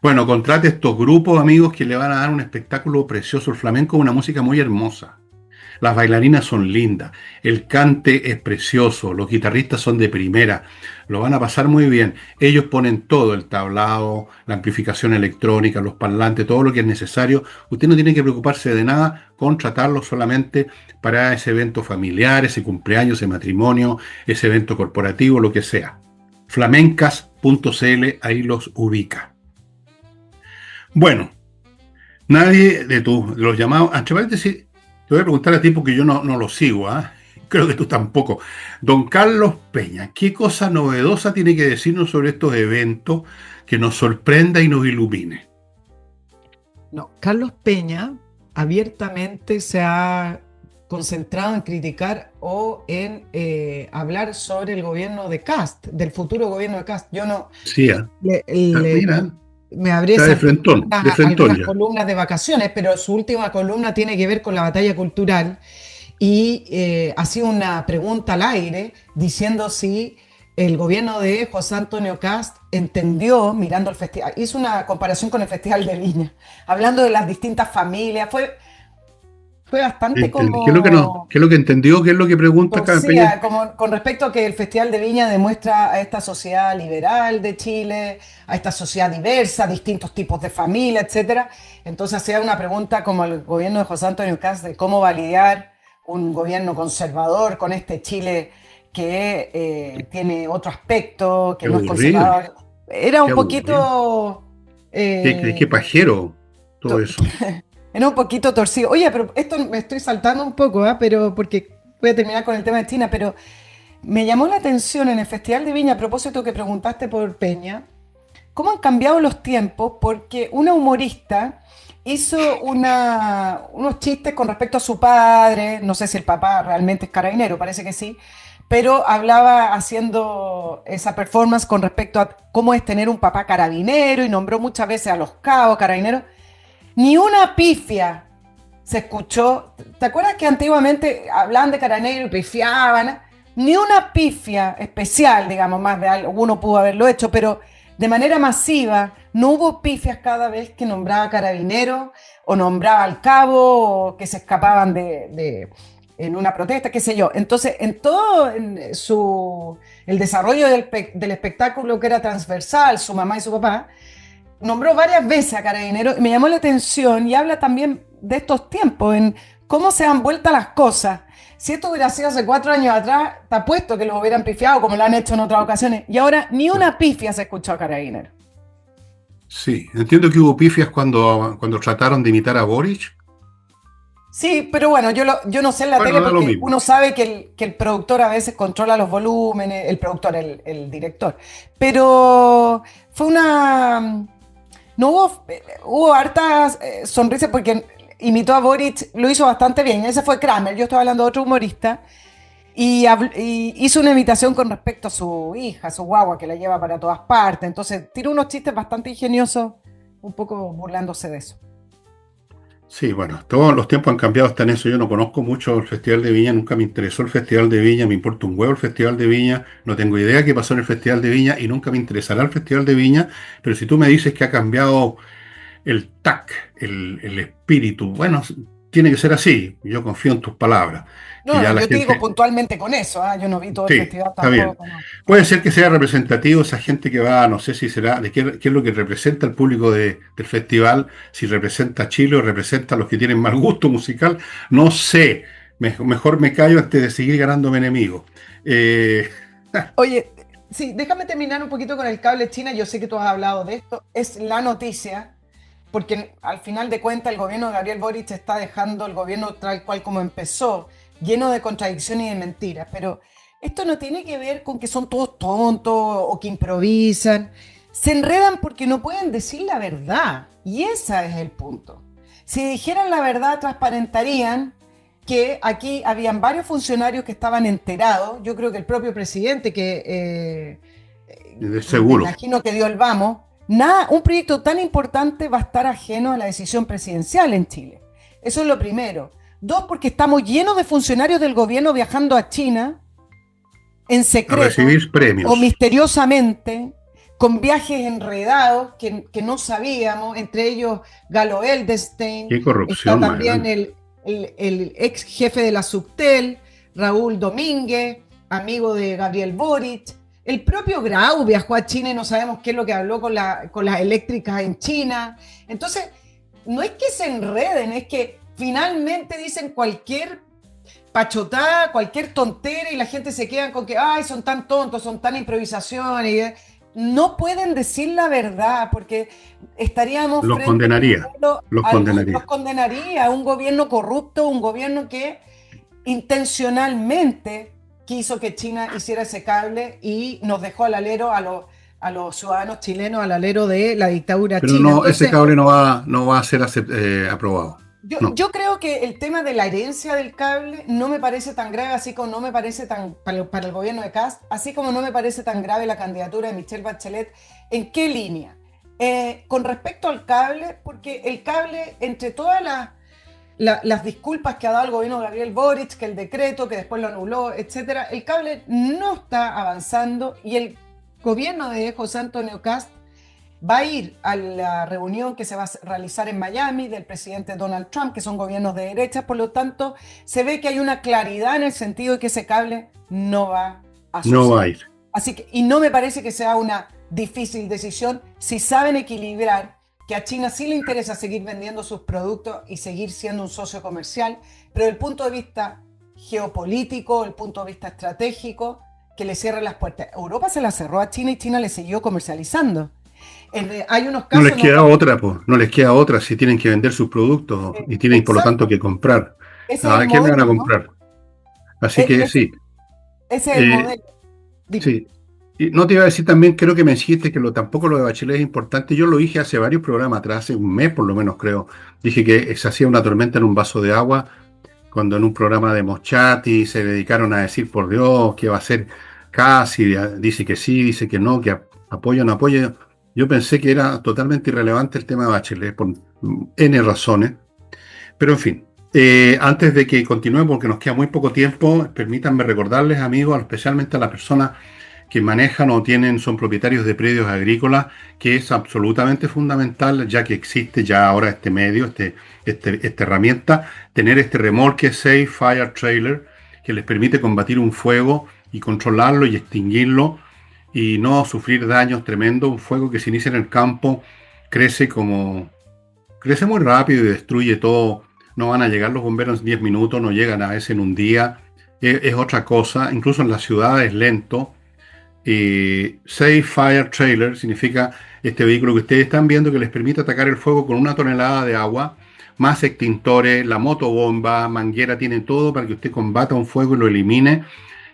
Speaker 1: Bueno, contrate estos grupos, amigos, que le van a dar un espectáculo precioso. El flamenco es una música muy hermosa. Las bailarinas son lindas, el cante es precioso, los guitarristas son de primera, lo van a pasar muy bien. Ellos ponen todo, el tablado, la amplificación electrónica, los parlantes, todo lo que es necesario. Usted no tiene que preocuparse de nada, contratarlo solamente para ese evento familiar, ese cumpleaños, ese matrimonio, ese evento corporativo, lo que sea. Flamencas.cl, ahí los ubica. Bueno, nadie de los llamados, entre paréntesis, te voy a preguntar a ti porque yo no lo sigo, ¿ah? Creo que tú tampoco. Don Carlos Peña, ¿qué cosa novedosa tiene que decirnos sobre estos eventos que nos sorprenda y nos ilumine?
Speaker 2: No, Carlos Peña abiertamente se ha concentrado en criticar o en hablar sobre el gobierno de Kast, del futuro gobierno de Kast. Yo no
Speaker 1: Sí, mira,
Speaker 2: me habré
Speaker 1: está
Speaker 2: saltado
Speaker 1: de frentón
Speaker 2: algunas
Speaker 1: ya.
Speaker 2: columnas de vacaciones, pero su última columna tiene que ver con la batalla cultural y ha sido una pregunta al aire diciendo si el gobierno de José Antonio Kast entendió, mirando el festival, hizo una comparación con el Festival de Viña, hablando de las distintas familias, fue bastante
Speaker 1: ¿Qué es lo que no,
Speaker 2: como
Speaker 1: qué es lo que entendió? ¿Qué es lo que pregunta acá, Peña?
Speaker 2: torcida, como con respecto a que el Festival de Viña demuestra a esta sociedad liberal de Chile, a esta sociedad diversa, distintos tipos de familia, etcétera. Entonces hacía una pregunta como el gobierno de José Antonio Kast de cómo validar un gobierno conservador con este Chile que tiene otro aspecto, que
Speaker 1: Qué
Speaker 2: no es
Speaker 1: aburrido,
Speaker 2: conservador. Era
Speaker 1: qué
Speaker 2: un
Speaker 1: aburrido.
Speaker 2: poquito
Speaker 1: Qué pajero todo
Speaker 2: to-
Speaker 1: eso.
Speaker 2: era un poquito torcido. Oye, pero esto me estoy saltando un poco, ¿ah? Pero porque voy a terminar con el tema de China, pero me llamó la atención en el Festival de Viña, a propósito que preguntaste por Peña, cómo han cambiado los tiempos, porque una humorista hizo unos chistes con respecto a su padre, no sé si el papá realmente es carabinero, parece que sí, pero hablaba haciendo esa performance con respecto a cómo es tener un papá carabinero y nombró muchas veces a los cabos carabineros. Ni una pifia se escuchó. ¿Te acuerdas que antiguamente hablaban de carabinero y pifiaban? Ni una pifia especial, digamos, más de algo, uno pudo haberlo hecho, pero de manera masiva no hubo pifias cada vez que nombraba carabinero o nombraba al cabo o que se escapaban en una protesta, qué sé yo. Entonces, en todo el desarrollo del espectáculo que era transversal, su mamá y su papá, nombró varias veces a Carabineros y me llamó la atención y habla también de estos tiempos, en cómo se han vuelto las cosas. Si esto hubiera sido hace 4 años atrás, te apuesto que los hubieran pifiado como lo han hecho en otras ocasiones. Y ahora ni una pifia se escuchó a Carabineros.
Speaker 1: Sí, entiendo que hubo pifias cuando trataron de imitar a Boric.
Speaker 2: Sí, pero bueno, yo no sé en la
Speaker 1: Bueno,
Speaker 2: tele
Speaker 1: da lo
Speaker 2: porque
Speaker 1: mismo.
Speaker 2: uno sabe que el productor a veces controla los volúmenes, el productor, el director. Pero fue una... No hubo hartas sonrisas porque imitó a Boric, lo hizo bastante bien. Ese fue Kramer, yo estaba hablando de otro humorista, y hizo una imitación con respecto a su hija, su guagua, que la lleva para todas partes. Entonces tiró unos chistes bastante ingeniosos, un poco burlándose de eso.
Speaker 1: Sí, bueno, todos los tiempos han cambiado hasta en eso. Yo no conozco mucho el Festival de Viña, nunca me interesó el Festival de Viña, me importa un huevo el Festival de Viña, no tengo idea qué pasó en el Festival de Viña y nunca me interesará el Festival de Viña, pero si tú me dices que ha cambiado el tac, el espíritu, bueno, tiene que ser así, yo confío en tus palabras, que
Speaker 2: No, no,
Speaker 1: ya la
Speaker 2: yo te digo
Speaker 1: gente,
Speaker 2: puntualmente con eso, ¿ah? Yo no vi todo el
Speaker 1: sí,
Speaker 2: festival
Speaker 1: está bien.
Speaker 2: tampoco, no.
Speaker 1: Puede ser que sea representativo esa gente que va, no sé si será, de qué es lo que representa el público del festival, si representa a Chile o representa a los que tienen mal gusto musical, no sé. Mejor me callo antes de seguir ganándome enemigos. Eh,
Speaker 2: Oye, sí, déjame terminar un poquito con el cable China. Yo sé que tú has hablado de esto. Es la noticia, porque al final de cuentas el gobierno de Gabriel Boric está dejando el gobierno tal cual como empezó, lleno de contradicciones y de mentiras. Pero esto no tiene que ver con que son todos tontos o que improvisan. Se enredan porque no pueden decir la verdad. Y ese es el punto. Si dijeran la verdad, transparentarían que aquí habían varios funcionarios que estaban enterados. Yo creo que el propio presidente, que
Speaker 1: de
Speaker 2: me
Speaker 1: seguro.
Speaker 2: imagino que dio el vamos, nada, un proyecto tan importante va a estar ajeno a la decisión presidencial en Chile. Eso es lo primero. Dos, porque estamos llenos de funcionarios del gobierno viajando a China en
Speaker 1: A
Speaker 2: secreto
Speaker 1: recibir
Speaker 2: o
Speaker 1: premios.
Speaker 2: misteriosamente, con viajes enredados que no sabíamos, entre ellos Galo Eldestein,
Speaker 1: Qué
Speaker 2: está
Speaker 1: corrupción más
Speaker 2: también
Speaker 1: grande.
Speaker 2: el ex jefe de la Subtel, Raúl Domínguez, amigo de Gabriel Boric. El propio Grau viajó a China y no sabemos qué es lo que habló con las eléctricas en China. Entonces, no es que se enreden, es que finalmente dicen cualquier pachotada, cualquier tontera y la gente se queda con que, ay, son tan tontos, son tan improvisaciones. No pueden decir la verdad porque estaríamos
Speaker 1: Los
Speaker 2: frente
Speaker 1: condenaría, los
Speaker 2: los
Speaker 1: condenaría.
Speaker 2: condenaría a un gobierno corrupto, un gobierno que intencionalmente quiso que China hiciera ese cable y nos dejó al alero a los ciudadanos chilenos, al alero de la dictadura
Speaker 1: Pero
Speaker 2: china.
Speaker 1: no, ese
Speaker 2: Entonces,
Speaker 1: cable no va a ser aprobado. No.
Speaker 2: yo creo que el tema de la herencia del cable no me parece tan grave, así como no me parece tan, para el gobierno de Kast, así como no me parece tan grave la candidatura de Michelle Bachelet. ¿En qué línea? Con respecto al cable, porque el cable, entre todas las disculpas que ha dado el gobierno de Gabriel Boric, que el decreto, que después lo anuló, etcétera, el cable no está avanzando y el gobierno de José Antonio Kast va a ir a la reunión que se va a realizar en Miami del presidente Donald Trump, que son gobiernos de derecha, por lo tanto, se ve que hay una claridad en el sentido de que ese cable no va a
Speaker 1: No va
Speaker 2: suceder.
Speaker 1: a ir.
Speaker 2: Así que, y no me parece que sea una difícil decisión si saben equilibrar que a China sí le interesa seguir vendiendo sus productos y seguir siendo un socio comercial, pero desde el punto de vista geopolítico, el punto de vista estratégico, que le cierre las puertas. Europa se la cerró a China y China le siguió comercializando. Hay unos
Speaker 1: No les
Speaker 2: casos, no,
Speaker 1: queda otra, pues, no les queda otra si tienen que vender sus productos y tienen por lo tanto
Speaker 2: exacto,
Speaker 1: que comprar.
Speaker 2: ese es el
Speaker 1: ¿A quién le van a
Speaker 2: modelo, ¿no?
Speaker 1: comprar? Así que
Speaker 2: Ese,
Speaker 1: sí,
Speaker 2: ese es el
Speaker 1: eh,
Speaker 2: modelo. Dime.
Speaker 1: sí. Y no te iba a decir también, creo que me dijiste que tampoco lo de Bachelet es importante. Yo lo dije hace varios programas atrás, hace un mes por lo menos creo. Dije que se hacía una tormenta en un vaso de agua cuando en un programa de Moschati se dedicaron a decir, por Dios, que va a ser casi, dice que sí, dice que no, que apoya o no apoya. Yo pensé que era totalmente irrelevante el tema de Bachelet por N razones. Pero en fin, antes de que continúe, porque nos queda muy poco tiempo, permítanme recordarles, amigos, especialmente a las personas que manejan o tienen, son propietarios de predios agrícolas, que es absolutamente fundamental, ya que existe ya ahora este medio, esta herramienta, tener este remolque Safe Fire Trailer, que les permite combatir un fuego y controlarlo y extinguirlo y no sufrir daños tremendos. Un fuego que se inicia en el campo crece crece muy rápido y destruye todo. No van a llegar los bomberos en 10 minutos, no llegan a veces en un día. Es otra cosa, incluso en la ciudad es lento. Safe Fire Trailer significa este vehículo que ustedes están viendo que les permite atacar el fuego con 1 tonelada de agua, más extintores, la motobomba, manguera, tiene todo para que usted combata un fuego y lo elimine.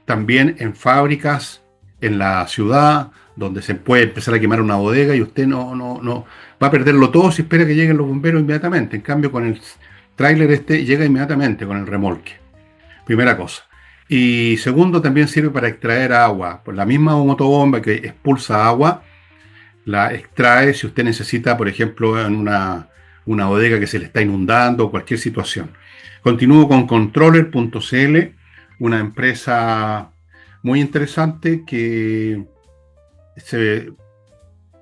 Speaker 1: También en fábricas, en la ciudad, donde se puede empezar a quemar una bodega y usted no va a perderlo todo si espera que lleguen los bomberos inmediatamente. En cambio, con el tráiler llega inmediatamente con el remolque. Primera cosa. Y segundo, también sirve para extraer agua. Pues la misma motobomba que expulsa agua, la extrae si usted necesita, por ejemplo, en una bodega que se le está inundando o cualquier situación. Continúo con controller.cl, una empresa muy interesante que se,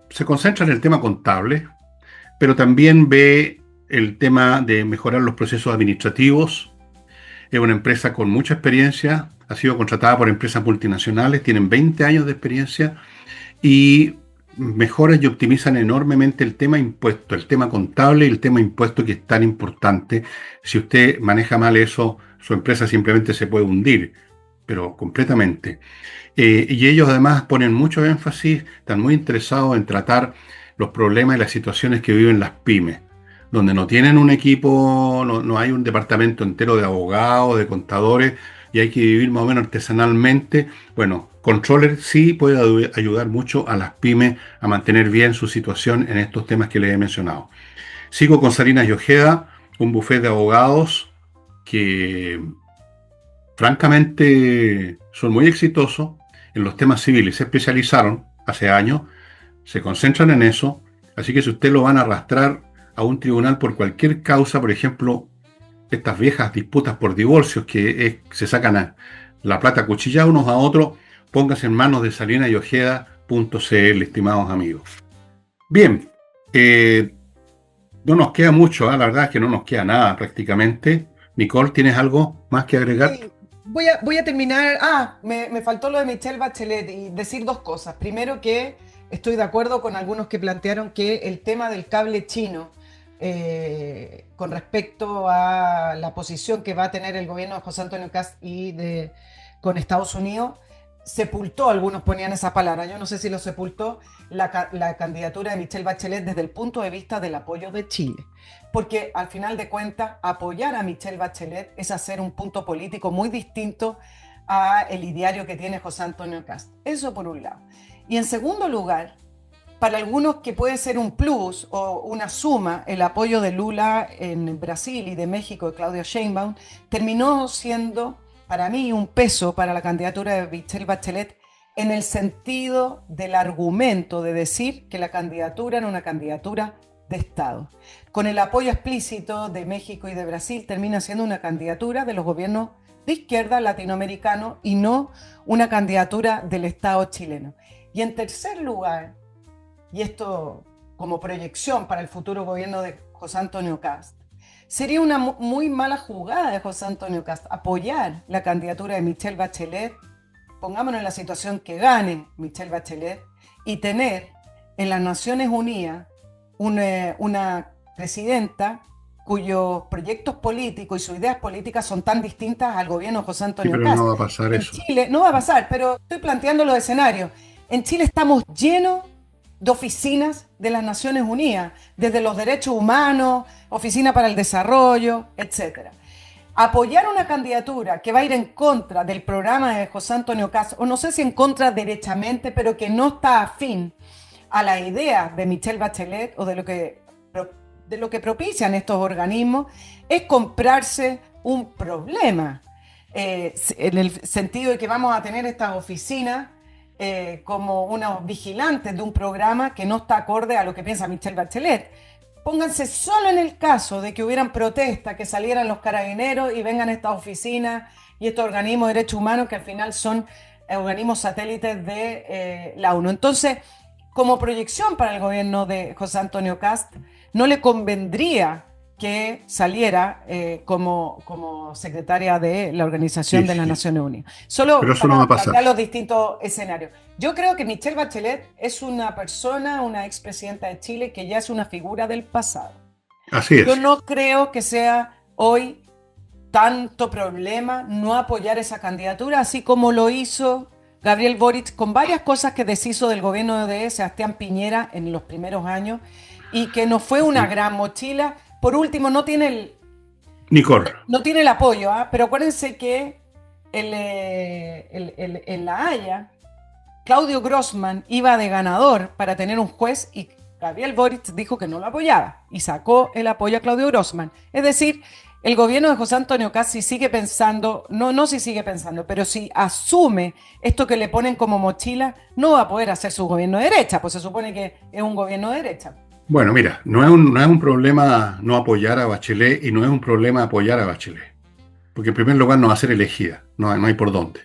Speaker 1: se concentra en el tema contable, pero también ve el tema de mejorar los procesos administrativos. Es una empresa con mucha experiencia, ha sido contratada por empresas multinacionales, tienen 20 años de experiencia y mejoran y optimizan enormemente el tema impuesto, el tema contable y el tema impuesto, que es tan importante. Si usted maneja mal eso, su empresa simplemente se puede hundir, pero completamente. Y ellos además ponen mucho énfasis, están muy interesados en tratar los problemas y las situaciones que viven las pymes, donde no tienen un equipo, no hay un departamento entero de abogados, de contadores, y hay que vivir más o menos artesanalmente. Bueno, Controller sí puede ayudar mucho a las pymes a mantener bien su situación en estos temas que les he mencionado. Sigo con Salinas y Ojeda, un bufete de abogados que francamente son muy exitosos en los temas civiles. Se especializaron hace años, se concentran en eso, así que si usted lo van a arrastrar a un tribunal por cualquier causa, por ejemplo, estas viejas disputas por divorcios se sacan la plata cuchillada unos a otros, póngase en manos de salinasyojeda.cl, estimados amigos. Bien, no nos queda mucho, la verdad es que no nos queda nada prácticamente. Nicole, ¿tienes algo más que agregar?
Speaker 2: Sí, voy a terminar. Me faltó lo de Michelle Bachelet y decir dos cosas. Primero, que estoy de acuerdo con algunos que plantearon que el tema del cable chino, con respecto a la posición que va a tener el gobierno de José Antonio Kast con Estados Unidos, sepultó, algunos ponían esa palabra, yo no sé si lo sepultó, la candidatura de Michelle Bachelet desde el punto de vista del apoyo de Chile. Porque al final de cuentas, apoyar a Michelle Bachelet es hacer un punto político muy distinto a el ideario que tiene José Antonio Kast. Eso por un lado. Y en segundo lugar, para algunos que puede ser un plus o una suma, el apoyo de Lula en Brasil y de México de Claudia Sheinbaum, terminó siendo para mí un peso para la candidatura de Michelle Bachelet, en el sentido del argumento de decir que la candidatura era una candidatura de Estado. Con el apoyo explícito de México y de Brasil, termina siendo una candidatura de los gobiernos de izquierda latinoamericanos y no una candidatura del Estado chileno. Y en tercer lugar, y esto como proyección para el futuro gobierno de José Antonio Kast, sería una muy mala jugada de José Antonio Kast apoyar la candidatura de Michelle Bachelet, pongámonos en la situación que gane Michelle Bachelet, y tener en las Naciones Unidas una presidenta cuyos proyectos políticos y sus ideas políticas son tan distintas al gobierno de José
Speaker 1: Sí,
Speaker 2: Antonio
Speaker 1: pero
Speaker 2: Kast.
Speaker 1: no va a pasar
Speaker 2: En
Speaker 1: eso.
Speaker 2: Chile no va a pasar, pero estoy planteando los escenarios. En Chile estamos llenos de oficinas de las Naciones Unidas, desde los derechos humanos, Oficina para el Desarrollo, etc. Apoyar una candidatura que va a ir en contra del programa de José Antonio Kast, o no sé si en contra derechamente, pero que no está afín a la idea de Michelle Bachelet o de lo que propician estos organismos, es comprarse un problema, en el sentido de que vamos a tener estas oficinas como unos vigilantes de un programa que no está acorde a lo que piensa Michelle Bachelet. Pónganse solo en el caso de que hubieran protestas, que salieran los carabineros y vengan estas oficinas y estos organismos de derechos humanos que al final son organismos satélites de la ONU. Entonces, como proyección para el gobierno de José Antonio Kast, no le convendría que saliera como secretaria de la Organización
Speaker 1: Sí,
Speaker 2: de las
Speaker 1: sí.
Speaker 2: Naciones Unidas.
Speaker 1: Pero
Speaker 2: Solo
Speaker 1: eso no va
Speaker 2: para
Speaker 1: a pasar.
Speaker 2: plantear los distintos escenarios. Yo creo que Michelle Bachelet es una persona, una expresidenta de Chile, que ya es una figura del pasado.
Speaker 1: Así
Speaker 2: Yo
Speaker 1: es.
Speaker 2: no creo que sea hoy tanto problema no apoyar esa candidatura, así como lo hizo Gabriel Boric con varias cosas que deshizo del gobierno de Sebastián Piñera en los primeros años y que no fue una gran mochila. Por último,
Speaker 1: Nicole,
Speaker 2: no tiene el apoyo, pero acuérdense que en La Haya, Claudio Grossman iba de ganador para tener un juez y Gabriel Boric dijo que no lo apoyaba y sacó el apoyo a Claudio Grossman. Es decir, el gobierno de José Antonio Kast, si sigue pensando, no si sigue pensando, pero si asume esto que le ponen como mochila, no va a poder hacer su gobierno de derecha, pues se supone que es un gobierno de derecha.
Speaker 1: bueno, mira, no es un problema no apoyar a Bachelet y no es un problema apoyar a Bachelet. Porque en primer lugar no va a ser elegida, no hay por dónde.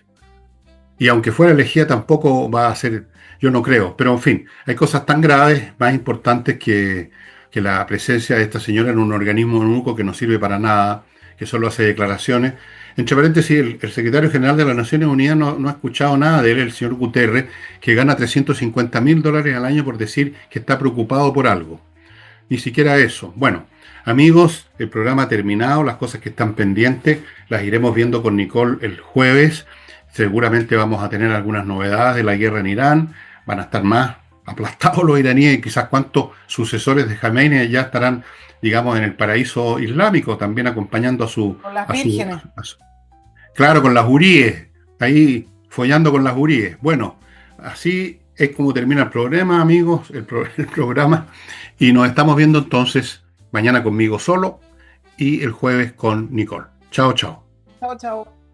Speaker 1: Y aunque fuera elegida tampoco va a ser, yo no creo, pero en fin, hay cosas tan graves, más importantes que la presencia de esta señora en un organismo único que no sirve para nada, que solo hace declaraciones. Entre paréntesis, el secretario general de las Naciones Unidas no ha escuchado nada de él, el señor Guterres, que gana $350.000 al año por decir que está preocupado por algo. Ni siquiera eso. Bueno, amigos, el programa ha terminado, las cosas que están pendientes las iremos viendo con Nicole el jueves. Seguramente vamos a tener algunas novedades de la guerra en Irán, van a estar más aplastados los iraníes y quizás cuántos sucesores de Khamenei ya estarán, digamos, en el paraíso islámico, también acompañando
Speaker 2: Con las vírgenes.
Speaker 1: claro, con las huríes, ahí follando con las huríes. Bueno, así es como termina el programa, amigos, el programa, y nos estamos viendo entonces mañana conmigo solo y el jueves con Nicole. Chao, chao.
Speaker 2: Chao, chao.